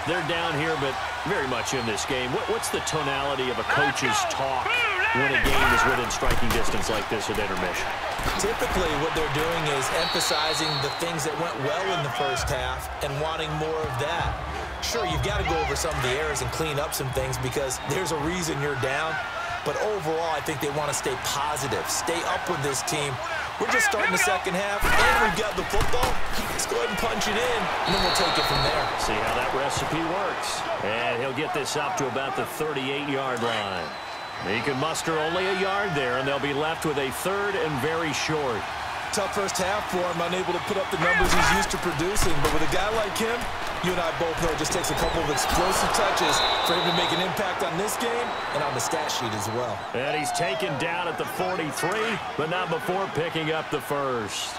They're down here, but very much in this game. What's the tonality of a coach's talk when a game is within striking distance like this at intermission? Typically, what they're doing is emphasizing the things that went well in the 1st half and wanting more of that. Sure, you've got to go over some of the errors and clean up some things because there's a reason you're down. But overall, I think they want to stay positive, stay up with this team. We're just starting the 2nd half, and we've got the football. Let's go ahead and punch it in, and then we'll take it from there. See how that recipe works. And he'll get this up to about the 38-yard line. He can muster only a yard there, and they'll be left with a 3rd and very short. Tough 1st half for him, unable to put up the numbers he's used to producing. But with a guy like him, you and I both know it just takes a couple of explosive touches for him to make an impact on this game and on the stat sheet as well. And he's taken down at the 43, but not before picking up the 1st.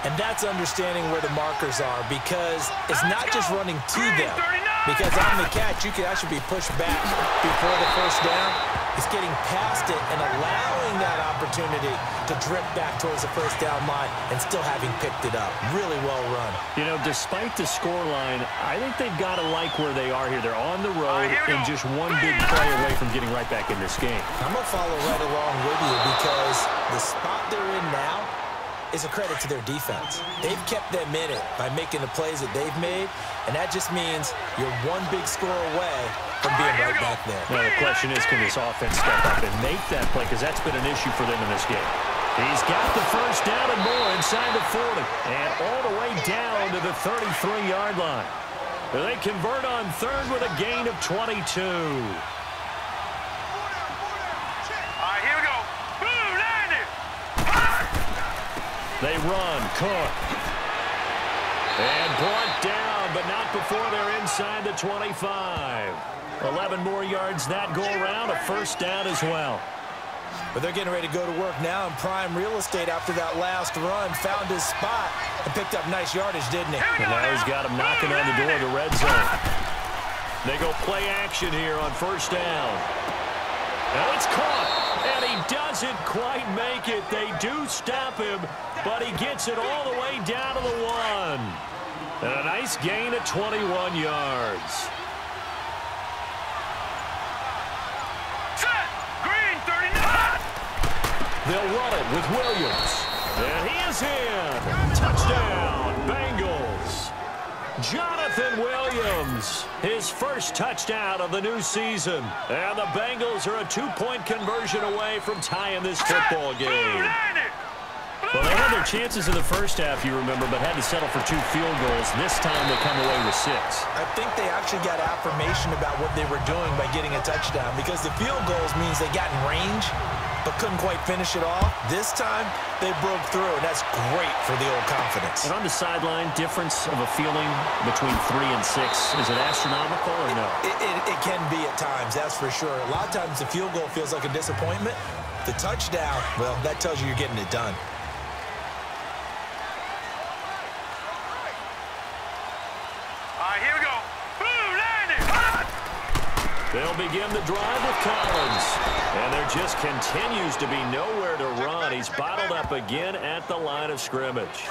And that's understanding where the markers are, because it's not just running to them. Because on the catch, you can actually be pushed back before the first down. It's getting past it and allowing that opportunity to drift back towards the first down line and still having picked it up. Really well run. You know, despite the scoreline, I think they've got to like where they are here. They're on the road and just one big play away from getting right back in this game. I'm going to follow right along with you, because the spot they're in now is a credit to their defense. They've kept them in it by making the plays that they've made, and that just means you're one big score away from being right back there. Now, the question is, can this offense step up and make that play? Because that's been an issue for them in this game. He's got the first down and more inside the 40. And all the way down to the 33-yard line. They convert on third with a gain of 22. They run, Cook. And brought down, but not before they're inside the 25. 11 more yards that go around, a first down as well. But they're getting ready to go to work now in prime real estate after that last run. Found his spot and picked up nice yardage, didn't he? And now he's got him knocking on the door of the red zone. They go play action here on first down. Now it's caught, and he doesn't quite make it. They do stop him, but he gets it all the way down to the 1. And a nice gain of 21 yards. Set! Green, 39! They'll run it with Williams. And he is in. Touchdown, Bengals. Jonathan Williams, his first touchdown of the new season. And the Bengals are a 2-point conversion away from tying this football game. Well, they had their chances in the first half, you remember, but had to settle for 2 field goals. This time they come away with 6. I think they actually got affirmation about what they were doing by getting a touchdown, because the field goals means they got in range but couldn't quite finish it off. This time, they broke through, and that's great for the old confidence. And on the sideline, difference of a feeling between 3 and 6, is it astronomical or no? It can be at times, that's for sure. A lot of times the field goal feels like a disappointment. The touchdown, well, that tells you you're getting it done. Here we go. Boom, landing. They'll begin the drive with Collins. And there just continues to be nowhere to run. He's bottled up again at the line of scrimmage.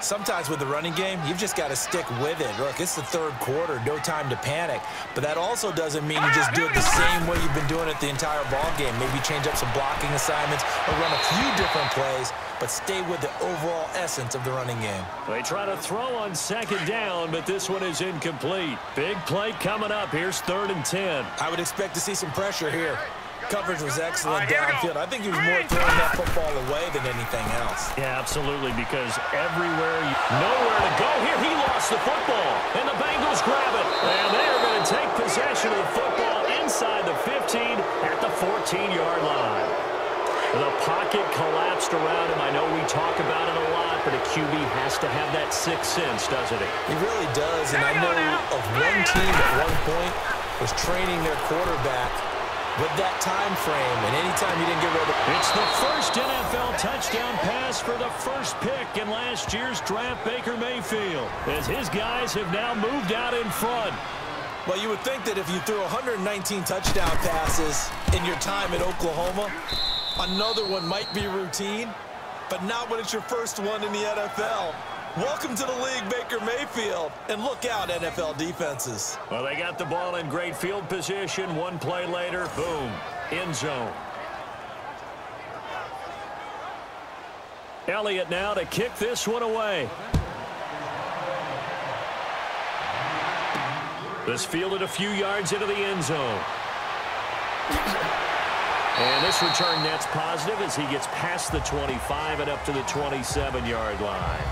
Sometimes with the running game, you've just got to stick with it. Look, it's the third quarter, no time to panic. But that also doesn't mean you just do it the same way you've been doing it the entire ball game. Maybe change up some blocking assignments or run a few different plays, but stay with the overall essence of the running game. They try to throw on second down, but this one is incomplete. Big play coming up. Here's 3rd and 10. I would expect to see some pressure here. Coverage was excellent downfield. I think he was more throwing that football away than anything else. Yeah, absolutely, because nowhere to go here. He lost the football, and the Bengals grab it. And they are going to take possession of the football inside the 15 at the 14-yard line. The pocket collapsed around him. I know we talk about it a lot, but a QB has to have that sixth sense, doesn't he? He really does, and I know of one team at one point was training their quarterback with that time frame, and anytime you didn't get rid of it. It's the first NFL touchdown pass for the first pick in last year's draft, Baker Mayfield, as his guys have now moved out in front. Well, you would think that if you threw 119 touchdown passes in your time at Oklahoma, another one might be routine, but not when it's your first one in the NFL. Welcome to the league, Baker Mayfield. And look out, NFL defenses. Well, they got the ball in great field position. One play later, boom, end zone. Elliott now to kick this one away. This fielded a few yards into the end zone. And this return net's positive as he gets past the 25 and up to the 27-yard line.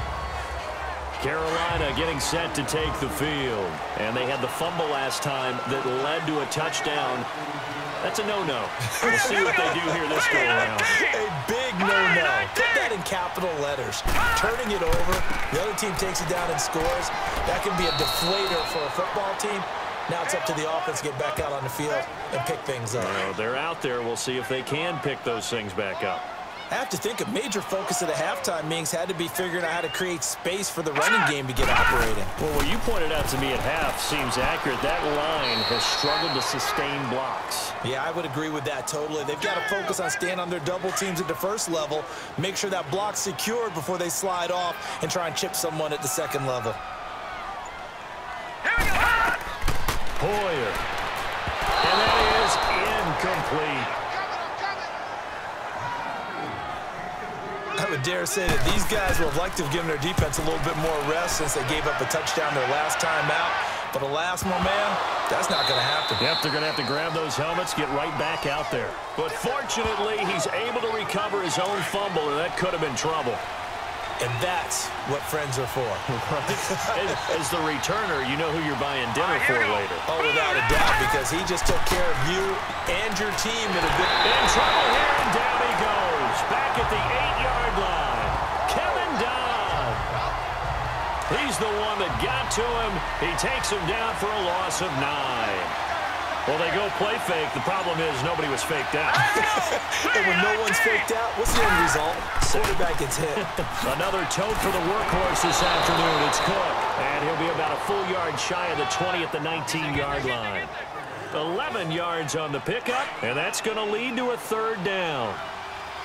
Carolina getting set to take the field. And they had the fumble last time that led to a touchdown. That's a no-no. We'll see what they do here this go around. A big no-no. Put that in capital letters. Turning it over, the other team takes it down and scores. That can be a deflator for a football team. Now it's up to the offense to get back out on the field and pick things up. Well, they're out there. We'll see if they can pick those things back up. I have to think a major focus of the halftime meetings had to be figuring out how to create space for the running game to get operating. Well, what you pointed out to me at half seems accurate. That line has struggled to sustain blocks. Yeah, I would agree with that totally. They've got to focus on staying on their double teams at the first level, make sure that block's secured before they slide off and try and chip someone at the second level. Hoyer. And that is incomplete. I would dare say that these guys would have liked to have given their defense a little bit more rest since they gave up a touchdown their last time out. But alas, my man, that's not going to happen. Yep, they're going to have to grab those helmets, get right back out there. But fortunately, he's able to recover his own fumble, and that could have been trouble. And that's what friends are for. As the returner, you know who you're buying dinner for later. Oh, without a doubt, because he just took care of you and your team in a bit. In trouble here, and down he goes. Back at the 8-yard line. Kevin Dodd. He's the one that got to him. He takes him down for a loss of 9. Well, they go play fake. The problem is nobody was faked out. And when no one's faked out, what's the end result? Quarterback gets hit. Another tote for the workhorse this afternoon. It's Cook. And he'll be about a full yard shy of the 20 at the 19-yard line. 11 yards on the pickup, and that's going to lead to a 3rd down.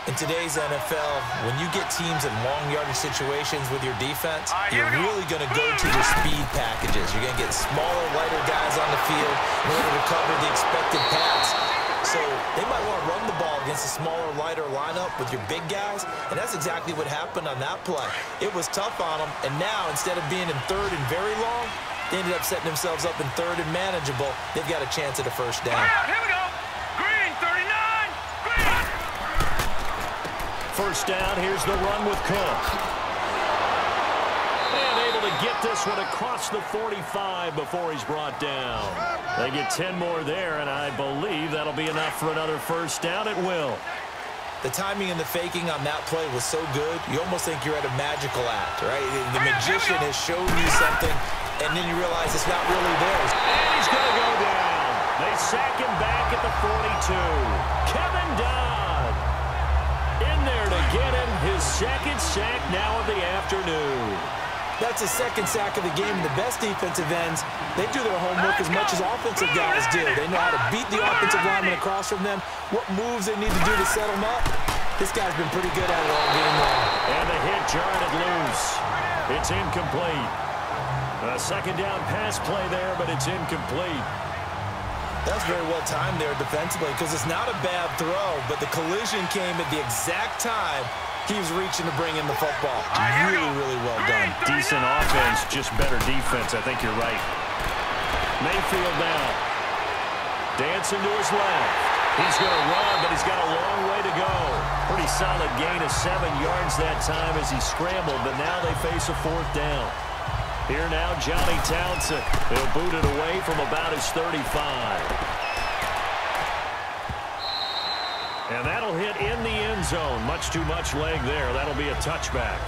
In today's NFL, when you get teams in long yardage situations with your defense, you're really going to go to your speed packages. You're going to get smaller, lighter guys on the field in order to cover the expected pass. So they might want to run the ball against a smaller, lighter lineup with your big guys, and that's exactly what happened on that play. It was tough on them, and now instead of being in 3rd and very long, they ended up setting themselves up in 3rd and manageable. They've got a chance at a 1st down. Here we go. Green, 39. Green. 1st down, here's the run with Cook. And able to get this one across the 45 before he's brought down. They get 10 more there, and I believe that'll be enough for another 1st down. It will. The timing and the faking on that play was so good, you almost think you're at a magical act, right? The magician has shown you something, and then you realize it's not really theirs. And he's going to go down. They sack him back at the 42. Kevin Dodd in there to get him his 2nd sack now of the afternoon. That's his 2nd sack of the game. And the best defensive ends, they do their homework as much as offensive guys do. They know how to beat the offensive lineman across from them, what moves they need to do to set them up. This guy's been pretty good at it all game long. And the hit jarred it loose. It's incomplete. A 2nd down pass play there, but it's incomplete. That's very well timed there defensively because it's not a bad throw, but the collision came at the exact time he was reaching to bring in the football. Really, really well done. Decent offense, just better defense. I think you're right. Mayfield now. Dancing to his left. He's going to run, but he's got a long way to go. Pretty solid gain of 7 yards that time as he scrambled, but now they face a 4th down. Here now, Johnny Townsend. He'll boot it away from about his 35. And that'll hit in the end zone. Much too much leg there. That'll be a touchback.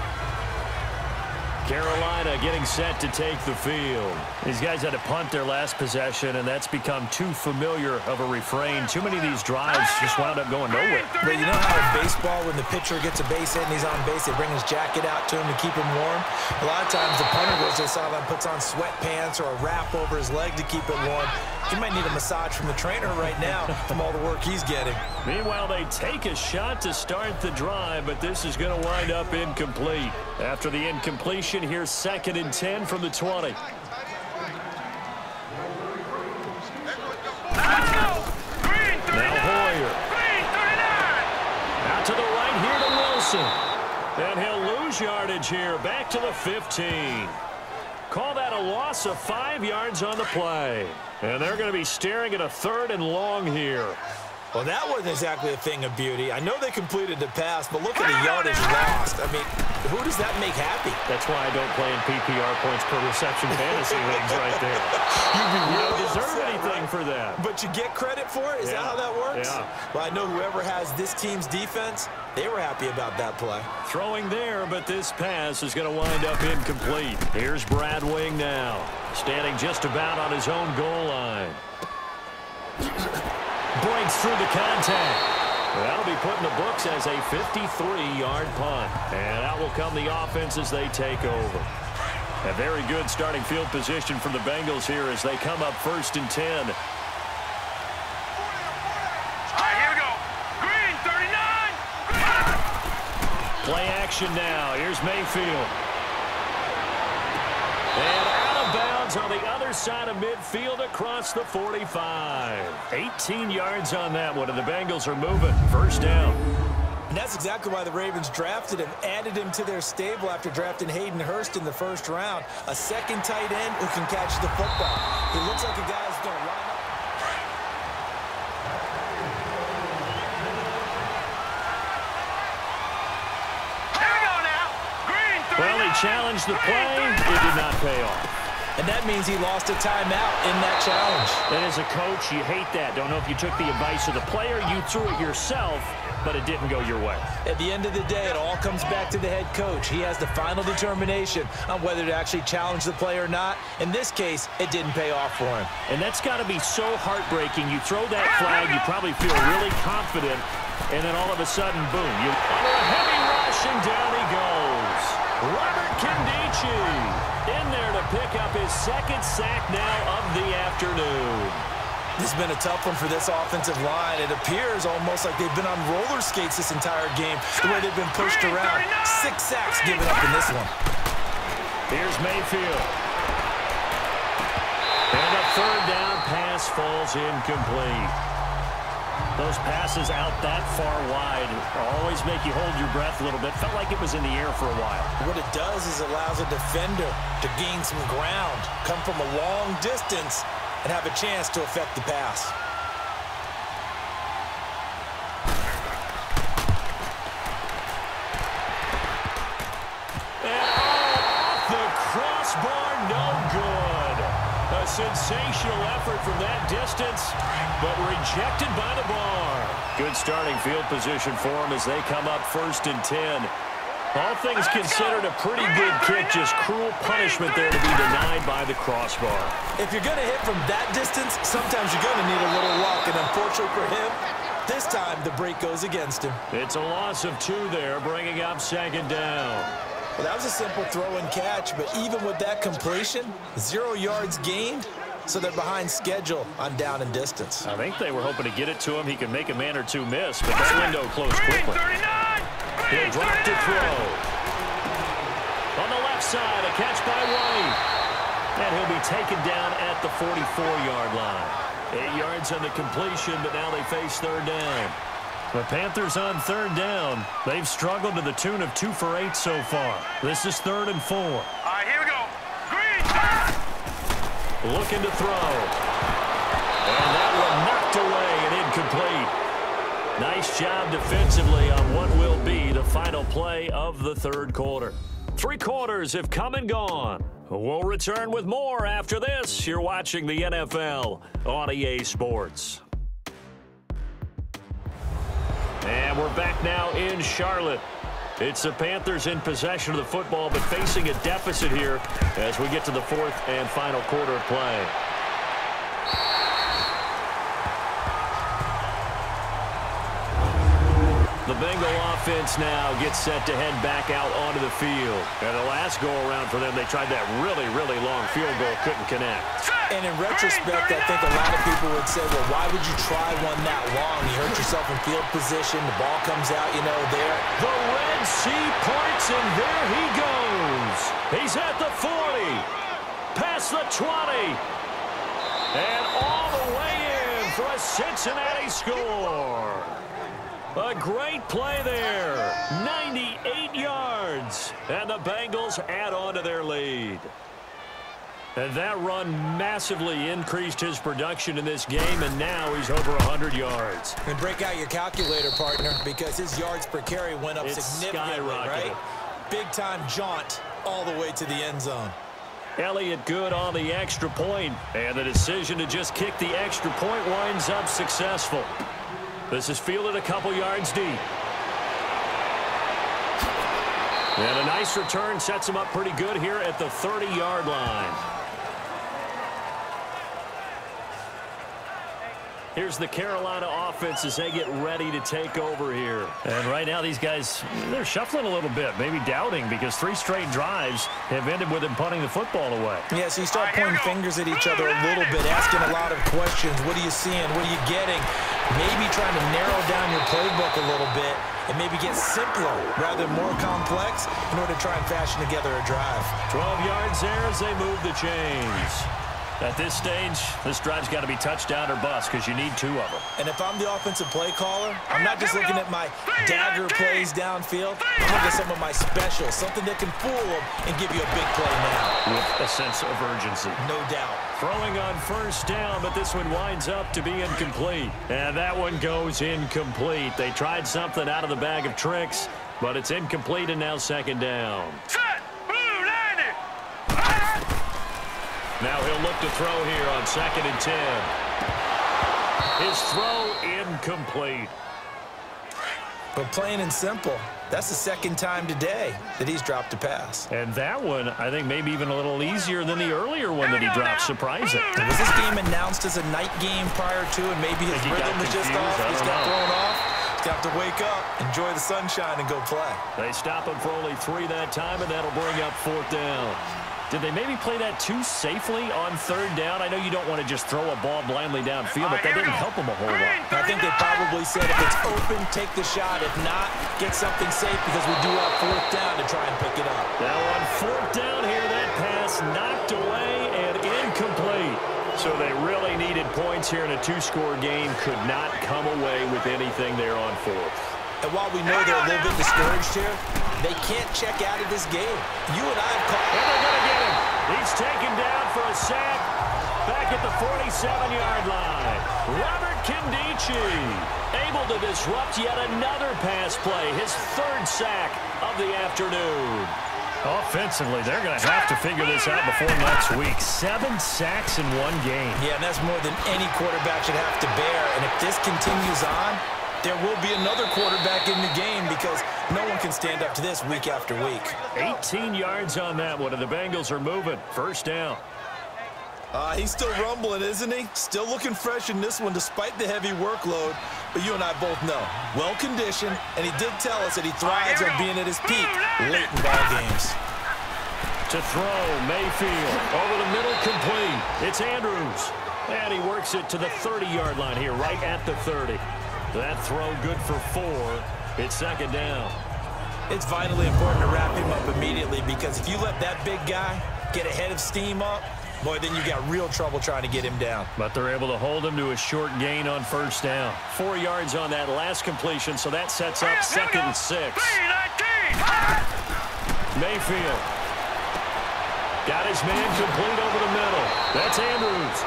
Carolina getting set to take the field. These guys had to punt their last possession, and that's become too familiar of a refrain. Too many of these drives just wound up going nowhere. But you know how in baseball, when the pitcher gets a base hit and he's on base, they bring his jacket out to him to keep him warm? A lot of times the punter goes to the sideline, puts on sweatpants or a wrap over his leg to keep it warm. He might need a massage from the trainer right now from all the work he's getting. Meanwhile, they take a shot to start the drive, but this is going to wind up incomplete. After the incompletion, here's 2nd and 10 from the 20. Now Hoyer. Out to the right here to Wilson. And he'll lose yardage here, back to the 15. Call that a loss of 5 yards on the play. And they're going to be staring at a 3rd and long here. Well, that wasn't exactly a thing of beauty. I know they completed the pass, but look at the yardage lost. I mean, who does that make happy? That's why I don't play in PPR points per reception fantasy leagues right there. You don't deserve anything for that. But you get credit for it? Is that how that works? Yeah. Well, I know whoever has this team's defense, they were happy about that play. Throwing there, but this pass is going to wind up incomplete. Here's Brad Wing now, standing just about on his own goal line. Breaks through the contact. That'll be put in the books as a 53-yard punt. And out will come the offense as they take over. A very good starting field position for the Bengals here as they come up 1st and 10. All right, here we go. Green, 39. Play action now. Here's Mayfield. And out of bounds on the other side of midfield across the 45. 18 yards on that one, and the Bengals are moving. 1st down. And that's exactly why the Ravens drafted him, added him to their stable after drafting Hayden Hurst in the 1st round. A second tight end who can catch the football. He looks like a guy who's going to line up. Here we go now. Green, 39. Well, he challenged the play. It did not pay off. And that means he lost a timeout in that challenge. And as a coach, you hate that. Don't know if you took the advice of the player, you threw it yourself, but it didn't go your way. At the end of the day, it all comes back to the head coach. He has the final determination on whether to actually challenge the play or not. In this case, it didn't pay off for him. And that's got to be so heartbreaking. You throw that flag, you probably feel really confident, and then all of a sudden, boom, you under a heavy rush, and down he goes. Robert Kindici in there to pick up his 2nd sack now of the afternoon. This has been a tough one for this offensive line. It appears almost like they've been on roller skates this entire game, the way they've been pushed around. 6 sacks given up in this one. Here's Mayfield. And a 3rd down pass falls incomplete. Those passes out that far wide always make you hold your breath a little bit. Felt like it was in the air for a while. What it does is it allows a defender to gain some ground, come from a long distance, and have a chance to affect the pass. And off the crossbar, no good. A sensational effort from that distance, but rejected by the bar. Good starting field position for them as they come up 1st and 10. All things considered, a pretty good kick, just cruel punishment there to be denied by the crossbar. If you're going to hit from that distance, sometimes you're going to need a little luck, and unfortunately for him, this time the break goes against him. It's a loss of 2 there, bringing up 2nd down. Well, that was a simple throw and catch, but even with that completion, 0 yards gained, so they're behind schedule on down and distance. I think they were hoping to get it to him. He could make a man or two miss, but that window closed quickly. He'll drop to throw. On the left side, a catch by White. And he'll be taken down at the 44-yard line. 8 yards on the completion, but now they face 3rd down. The Panthers on 3rd down. They've struggled to the tune of 2 for 8 so far. This is 3rd and 4. All right, here we go. Green. Looking to throw. And that one knocked away and incomplete. Nice job defensively on what will be the final play of the 3rd quarter. 3 quarters have come and gone. We'll return with more after this. You're watching the NFL on EA Sports. And we're back now in Charlotte. It's the Panthers in possession of the football, but facing a deficit here as we get to the 4th and final quarter of play. The Bengal offense now gets set to head back out onto the field. And the last go-around for them, they tried that really, really long field goal, couldn't connect. And in retrospect, I think a lot of people would say, well, why would you try one that long? You hurt yourself in field position. The ball comes out, you know, there. The Red Sea parts, and there he goes. He's at the 40, past the 20, and all the way in for a Cincinnati score. A great play there, 98 yards, and the Bengals add on to their lead. And that run massively increased his production in this game, and now he's over 100 yards. And break out your calculator, partner, because his yards per carry went up significantly, right? Big-time jaunt all the way to the end zone. Elliott good on the extra point, and the decision to just kick the extra point winds up successful. This is fielded a couple yards deep. And a nice return sets him up pretty good here at the 30-yard line. Here's the Carolina offense as they get ready to take over here. And right now these guys, they're shuffling a little bit, maybe doubting, because 3 straight drives have ended with them punting the football away. Yeah, so you start pointing fingers at each other a little bit, asking a lot of questions. What are you seeing? What are you getting? Maybe trying to narrow down your playbook a little bit and maybe get simpler rather than more complex in order to try and fashion together a drive. 12 yards there as they move the chains. At this stage, this drive's got to be touchdown or bust because you need 2 of them. And if I'm the offensive play caller, I'm not just looking at my dagger plays downfield. I'm looking at some of my specials, something that can fool them and give you a big play now. With a sense of urgency. No doubt. Throwing on first down, but this one winds up to be incomplete. And that one goes incomplete. They tried something out of the bag of tricks, but it's incomplete and now second down. Now he'll look to throw here on 2nd and 10. His throw incomplete. But plain and simple, that's the 2nd time today that he's dropped a pass. And that one, I think, maybe even a little easier than the earlier one that he dropped. Surprising. Was this game announced as a night game prior to, and maybe his rhythm was just off? He's got thrown off. He's got to wake up, enjoy the sunshine, and go play. They stop him for only 3 that time, and that'll bring up 4th down. Did they maybe play that too safely on 3rd down? I know you don't want to just throw a ball blindly downfield, but that didn't help them a whole lot. I think they probably said if it's open, take the shot. If not, get something safe because we do have 4th down to try and pick it up. Now on 4th down here, that pass knocked away and incomplete. So they really needed points here in a 2-score game. Could not come away with anything there on 4th. And while we know they're a little bit discouraged here, they can't check out of this game. You and I have called. And they're going to get him. He's taken down for a sack back at the 47-yard line. Robert Kindici able to disrupt yet another pass play, his 3rd sack of the afternoon. Offensively, they're going to have to figure this out before next week. 7 sacks in 1 game. Yeah, and that's more than any quarterback should have to bear. And if this continues on, there will be another quarterback in the game because no one can stand up to this week after week. 18 yards on that one, and the Bengals are moving. 1st down. He's still rumbling, isn't he? Still looking fresh in this one despite the heavy workload. But you and I both know, well-conditioned, and he did tell us that he thrives on being at his peak late in ball games. To throw, Mayfield over the middle, complete. It's Andrews. And he works it to the 30-yard line here, right at the 30. That throw good for 4. It's 2nd down. It's vitally important to wrap him up immediately because if you let that big guy get ahead of steam up, boy, then you got real trouble trying to get him down. But they're able to hold him to a short gain on 1st down. 4 yards on that last completion, so that sets up 2nd and 6. Mayfield got his man complete over the middle. That's Andrews.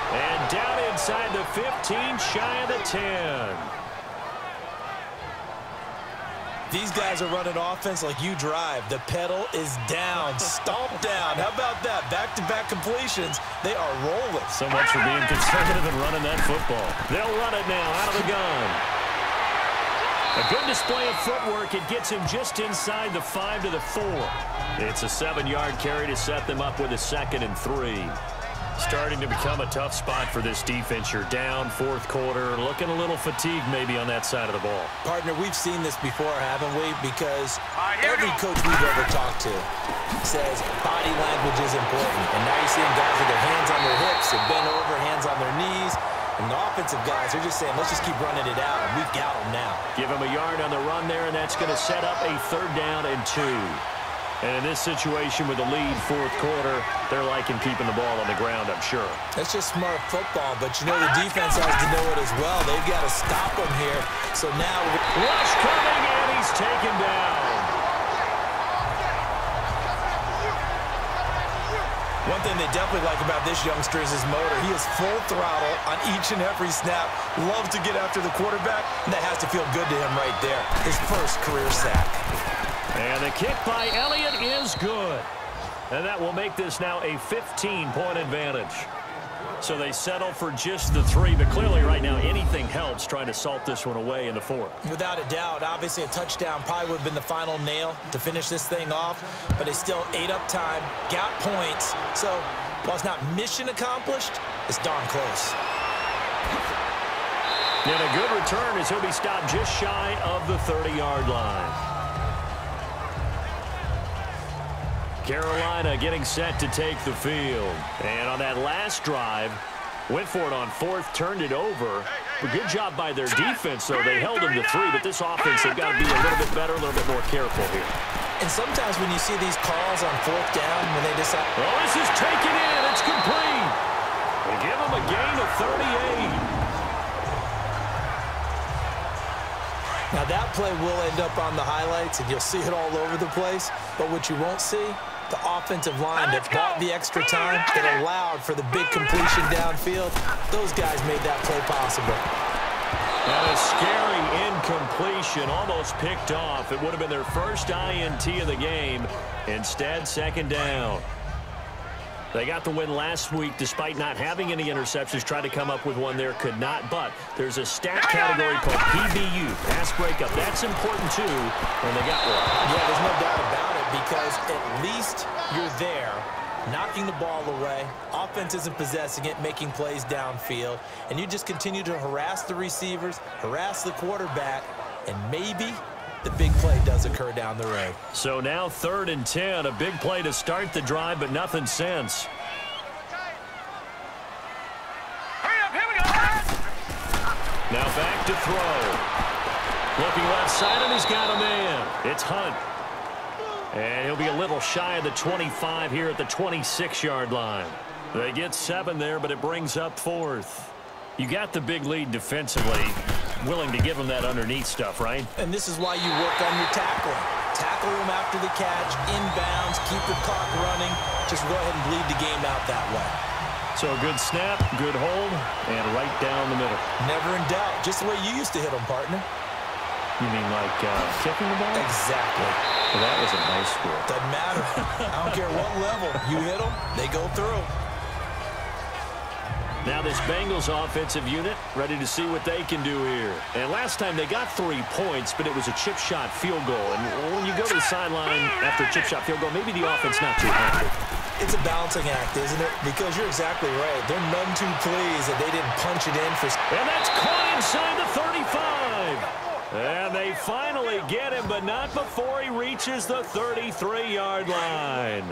And down inside the 15, shy of the 10. These guys are running offense like you drive. The pedal is down, stomp down. How about that? Back-to-back completions. They are rolling. So much for being conservative and running that football. They'll run it now out of the gun. A good display of footwork. It gets him just inside the 5 to the 4. It's a 7-yard carry to set them up with a 2nd and 3. Starting to become a tough spot for this defense. You're down 4th quarter, looking a little fatigued maybe on that side of the ball. Partner, we've seen this before, haven't we? Because every coach we've ever talked to says body language is important. And now you're seeing guys with their hands on their hips, they're bent over, hands on their knees. And the offensive guys are just saying, let's just keep running it out, and we've got them now. Give him a yard on the run there, and that's going to set up a 3rd down and 2. And in this situation with the lead 4th quarter, they're liking keeping the ball on the ground, I'm sure. That's just smart football, but you know the defense has to know it as well. They've got to stop him here. So now rush coming, and he's taken down. One thing they definitely like about this youngster is his motor. He is full throttle on each and every snap. Loves to get after the quarterback, and that has to feel good to him right there. His 1st career sack. And the kick by Elliott is good. And that will make this now a 15-point advantage. So they settle for just the 3, but clearly right now anything helps trying to salt this one away in the 4th. Without a doubt, obviously a touchdown probably would have been the final nail to finish this thing off, but they still ate up time, got points. So while it's not mission accomplished, it's darn close. And a good return as he'll be stopped just shy of the 30-yard line. Carolina getting set to take the field. And on that last drive, went for it on fourth, turned it over. But good job by their defense, though. They held them to 3, but this offense, they've got to be a little bit better, a little bit more careful here. And sometimes when you see these calls on fourth down, when they decide... Oh, this is taken in. It's complete. They give them a gain of 38. Now, that play will end up on the highlights, and you'll see it all over the place. But what you won't see, the offensive line that bought the extra time, that allowed for the big completion downfield, those guys made that play possible. And a scary incompletion, almost picked off. It would have been their first INT of the game. Instead, second down. They got the win last week despite not having any interceptions. Tried to come up with one there, could not. But there's a stat category called PBU, pass breakup. That's important, too, and they got one. Yeah, there's no doubt about it, because at least you're there, knocking the ball away. Offense isn't possessing it, making plays downfield. And you just continue to harass the receivers, harass the quarterback, and maybe the big play does occur down the road. So now 3rd and 10, a big play to start the drive, but nothing since. Hurry up, here we go. Now back to throw. Looking left side, and he's got a man. It's Hunt. And he'll be a little shy of the 25 here at the 26-yard line. They get 7 there, but it brings up 4th. You got the big lead defensively. Willing to give them that underneath stuff, right? And this is why you work on your tackling. Tackle them after the catch, inbounds, keep the clock running. Just go ahead and bleed the game out that way. So a good snap, good hold, and right down the middle. Never in doubt. Just the way you used to hit them, partner. You mean like kicking the ball? Exactly. Well, that was in high school. Doesn't matter. I don't care what level. You hit them, they go through. Now this Bengals offensive unit ready to see what they can do here. And last time they got 3 points, but it was a chip shot field goal. And when you go to the sideline after a chip shot field goal, maybe the offense not too happy. It's a balancing act, isn't it? Because you're exactly right. They're none too pleased that they didn't punch it in for... And that's caught inside the 35. And they finally get him, but not before he reaches the 33-yard line.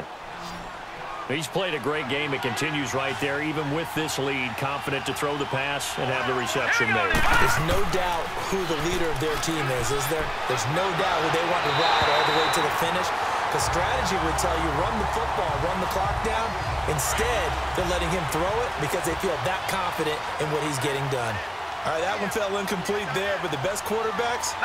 He's played a great game. It continues right there, even with this lead, confident to throw the pass and have the reception made. There's no doubt who the leader of their team is there? There's no doubt who they want to ride all the way to the finish. The strategy would tell you, run the football, run the clock down. Instead, they're letting him throw it because they feel that confident in what he's getting done. All right, that one fell incomplete there, but the best quarterbacks,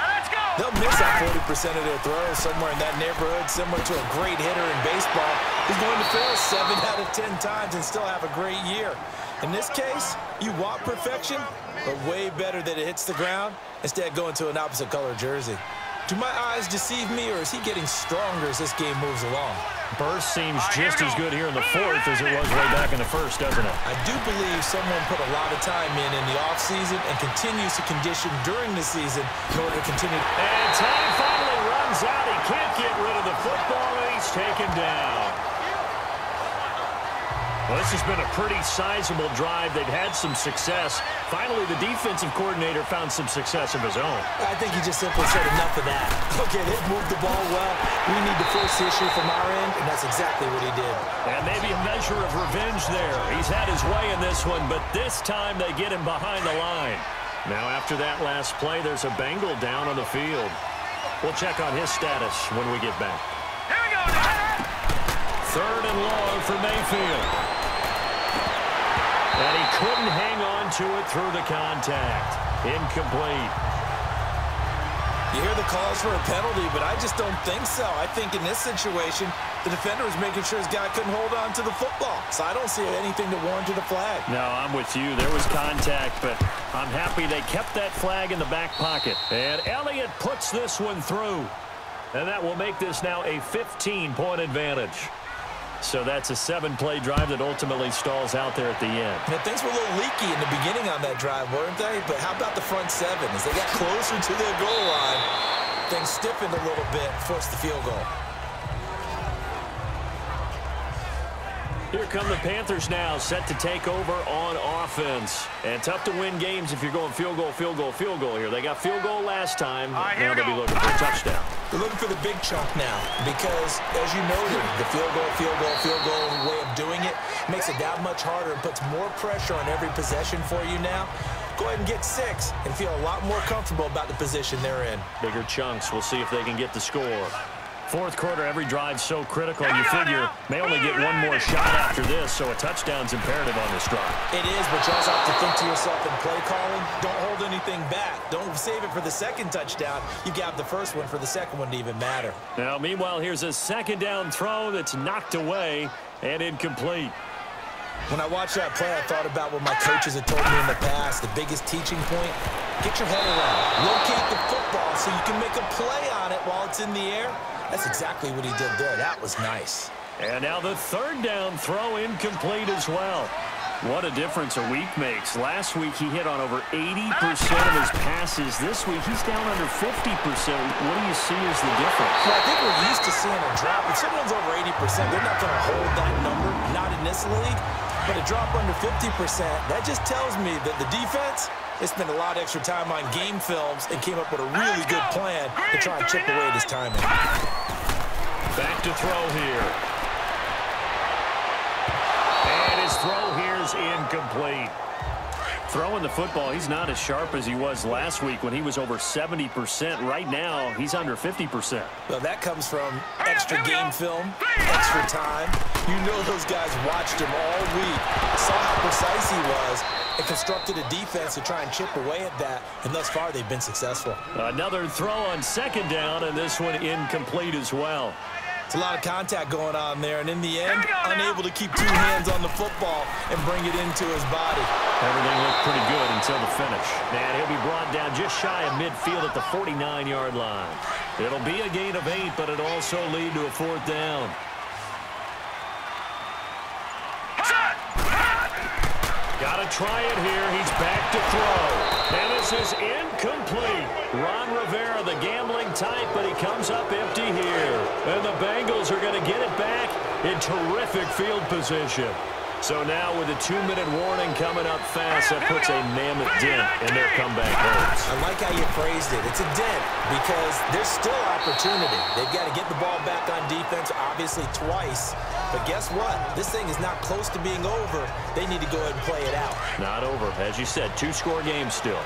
they'll miss out 40% of their throws somewhere in that neighborhood, similar to a great hitter in baseball who's going to fail 7 out of 10 times and still have a great year. In this case, you want perfection, but way better that it hits the ground instead of going to an opposite color jersey. Do my eyes deceive me, or is he getting stronger as this game moves along? Burst seems just as good here in the 4th as it was way back in the 1st, doesn't it? I do believe someone put a lot of time in the offseason and continues to condition during the season in order to continue. And time finally runs out. He can't get rid of the football, and he's taken down. Well, this has been a pretty sizable drive. They've had some success. Finally, the defensive coordinator found some success of his own. I think he just simply said enough of that. Okay, they've moved the ball well. We need to force the issue from our end, and that's exactly what he did. And maybe a measure of revenge there. He's had his way in this one, but this time they get him behind the line. Now, after that last play, there's a Bengal down on the field. We'll check on his status when we get back. Here we go. 3rd and long for Mayfield. And he couldn't hang on to it through the contact. Incomplete. You hear the calls for a penalty, but I just don't think so. I think in this situation, the defender was making sure his guy couldn't hold on to the football. So I don't see anything to warrant a flag. No, I'm with you. There was contact, but I'm happy they kept that flag in the back pocket. And Elliott puts this one through. And that will make this now a 15-point advantage. So that's a 7-play drive that ultimately stalls out there at the end. Now, things were a little leaky in the beginning on that drive, weren't they? But how about the front 7? As they got closer to their goal line, things stiffened a little bit, forced the field goal. Here come the Panthers now, set to take over on offense. And tough to win games if you're going field goal, field goal, field goal here. They got field goal last time. Now they'll be looking for a touchdown. They're looking for the big chunk now because, as you noted, the field goal, field goal, field goal way of doing it makes it that much harder and puts more pressure on every possession for you now. Go ahead and get 6 and feel a lot more comfortable about the position they're in. Bigger chunks. We'll see if they can get the score. Fourth quarter, every drive's so critical. You figure may only get one more shot after this, so a touchdown's imperative on this drive. It is, but you also have to think to yourself in play calling, don't hold anything back. Don't save it for the second touchdown. You got the first one for the second one to even matter. Now, meanwhile, here's a second down throw that's knocked away and incomplete. When I watched that play, I thought about what my coaches had told me in the past. The biggest teaching point, get your head around. Locate the football so you can make a play on it while it's in the air. That's exactly what he did there. That was nice. And now the third down throw incomplete as well. What a difference a week makes. Last week he hit on over 80% of his passes. This week he's down under 50%. What do you see as the difference? Well, I think we're used to seeing a drop. If someone's over 80%, they're not going to hold that number, not in this league. But a drop under 50%, that just tells me that the defense, they spent a lot of extra time on game films and came up with a really good plan to try and chip away at his timing. Back to throw here. And his throw here's incomplete. Throwing the football, he's not as sharp as he was last week when he was over 70%. Right now, he's under 50%. Well, that comes from extra game film, extra time. You know those guys watched him all week, saw how precise he was, and constructed a defense to try and chip away at that. And thus far, they've been successful. Another throw on second down, and this one incomplete as well. It's a lot of contact going on there, and in the end, unable to keep 2 hands on the football and bring it into his body. Everything looked pretty good until the finish. And he'll be brought down just shy of midfield at the 49-yard line. It'll be a gain of 8, but it'll also lead to a 4th down. Got to try it here. He's back to throw. And this is incomplete. Ron Rivera, the gambling type, but he comes up empty here. And the Bengals are going to get it back in terrific field position. So now with a 2-minute warning coming up fast, that puts a mammoth dent in their comeback hopes. I like how you phrased it. It's a dent because there's still opportunity. They've got to get the ball back on defense, obviously twice. But guess what? This thing is not close to being over. They need to go ahead and play it out. Not over. As you said, 2-score game still.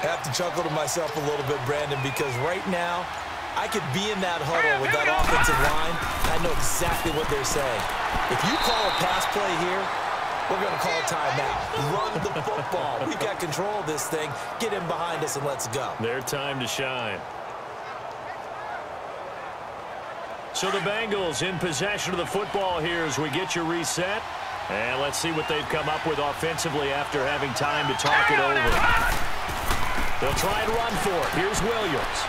I have to chuckle to myself a little bit, Brandon, because right now, I could be in that huddle with that offensive line. I know exactly what they're saying. If you call a pass play here, we're going to call a timeout. Run the football. We've got control of this thing. Get in behind us and let's go. Their time to shine. So the Bengals in possession of the football here as we get you reset. And let's see what they've come up with offensively after having time to talk it over. They'll try and run for it. Here's Williams.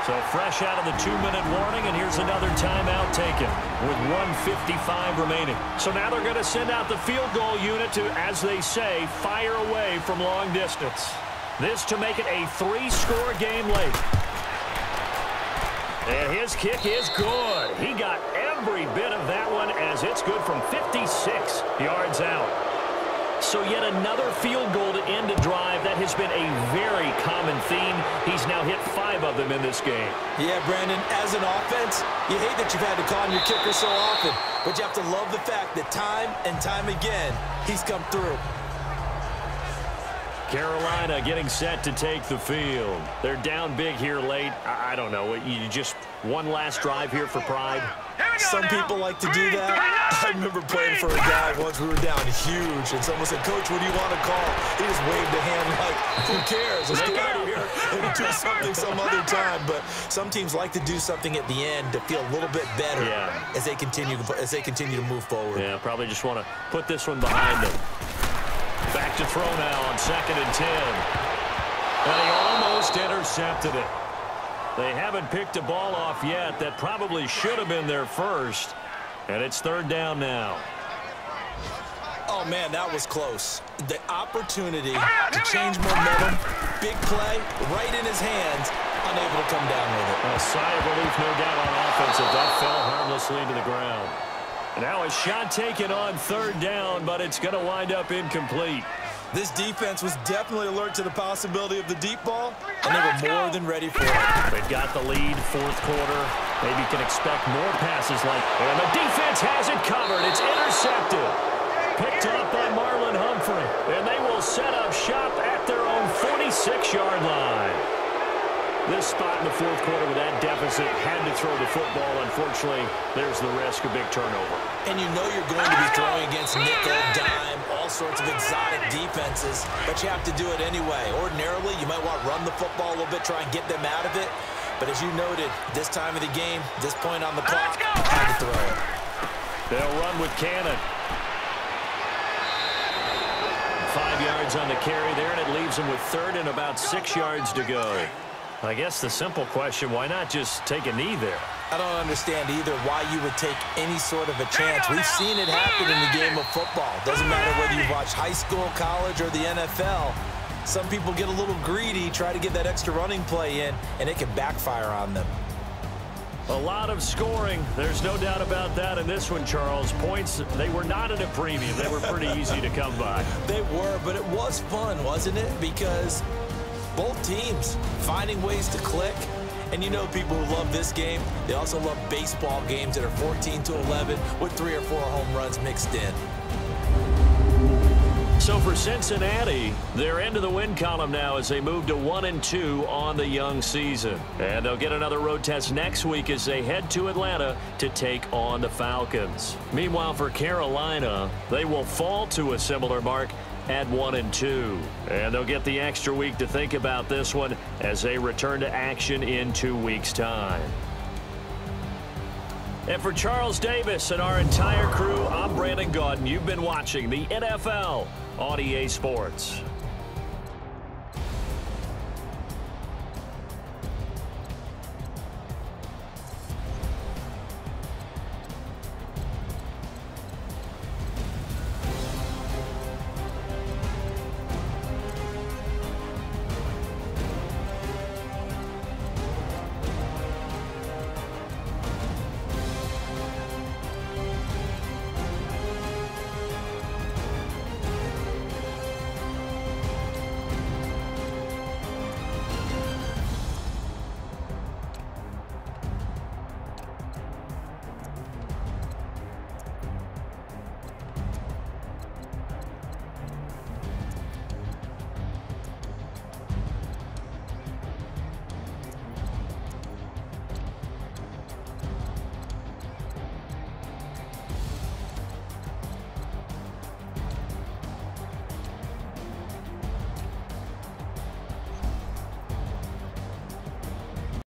So fresh out of the 2-minute warning, and here's another timeout taken with 1:55 remaining. So now they're going to send out the field goal unit to, as they say, fire away from long distance. This to make it a 3-score game late. And his kick is good. He got every bit of that one as it's good from 56 yards out. So yet another field goal to end a drive. That has been a very common theme. He's now hit 5 of them in this game. Yeah, Brandon, as an offense, you hate that you've had to call on your kicker so often, but you have to love the fact that time and time again, he's come through. Carolina getting set to take the field. They're down big here late. I don't know. You just one last drive here for pride. Some people like to do that. I remember playing for a guy once. We were down huge, and someone said, "Coach, what do you want to call?" He just waved a hand like, "Who cares? Let's get out of here and do something some other time." But some teams like to do something at the end to feel a little bit better as they continue to move forward. Yeah, probably just want to put this one behind them. Back to throw now on 2nd and 10. And he almost intercepted it. They haven't picked a ball off yet. That probably should have been their first. And it's 3rd down now. Oh, Oh, man, that was close. The opportunity to change momentum, big play, right in his hands, unable to come down with it. A sigh of relief, no doubt, on offense. That fell harmlessly to the ground. And now a shot taken on third down, but it's going to wind up incomplete. This defense was definitely alert to the possibility of the deep ball, and they were more than ready for it. They've got the lead, fourth quarter. Maybe you can expect more passes like... And the defense has it covered. It's intercepted. Picked up by Marlon Humphrey. And they will set up shop at their own 46-yard line. This spot in the fourth quarter with that deficit, had to throw the football. Unfortunately, there's the risk of big turnover. And you know you're going to be throwing against nickel, dime, all sorts of exotic defenses, but you have to do it anyway. Ordinarily, you might want to run the football a little bit, try and get them out of it. But as you noted, this time of the game, this point on the clock, had to throw it. They'll run with Cannon. 5 yards on the carry there, and it leaves them with third and about 6 yards to go. I guess the simple question, why not just take a knee there? I don't understand either why you would take any sort of a chance. We've seen it happen in the game of football. Doesn't matter whether you watch high school, college, or the NFL. Some people get a little greedy, try to get that extra running play in, and it can backfire on them. A lot of scoring. There's no doubt about that in this one, Charles. Points, they were not at a premium. They were pretty easy to come by. They were, but it was fun, wasn't it? Because both teams finding ways to click. And you know people who love this game, they also love baseball games that are 14-11 with 3 or 4 home runs mixed in. So for Cincinnati, they're into the win column now as they move to 1-2 on the young season. And they'll get another road test next week as they head to Atlanta to take on the Falcons. Meanwhile, for Carolina, they will fall to a similar mark at 1-2. And they'll get the extra week to think about this one as they return to action in 2 weeks' time. And for Charles Davis and our entire crew, I'm Brandon Gaudin. You've been watching the NFL on EA Sports.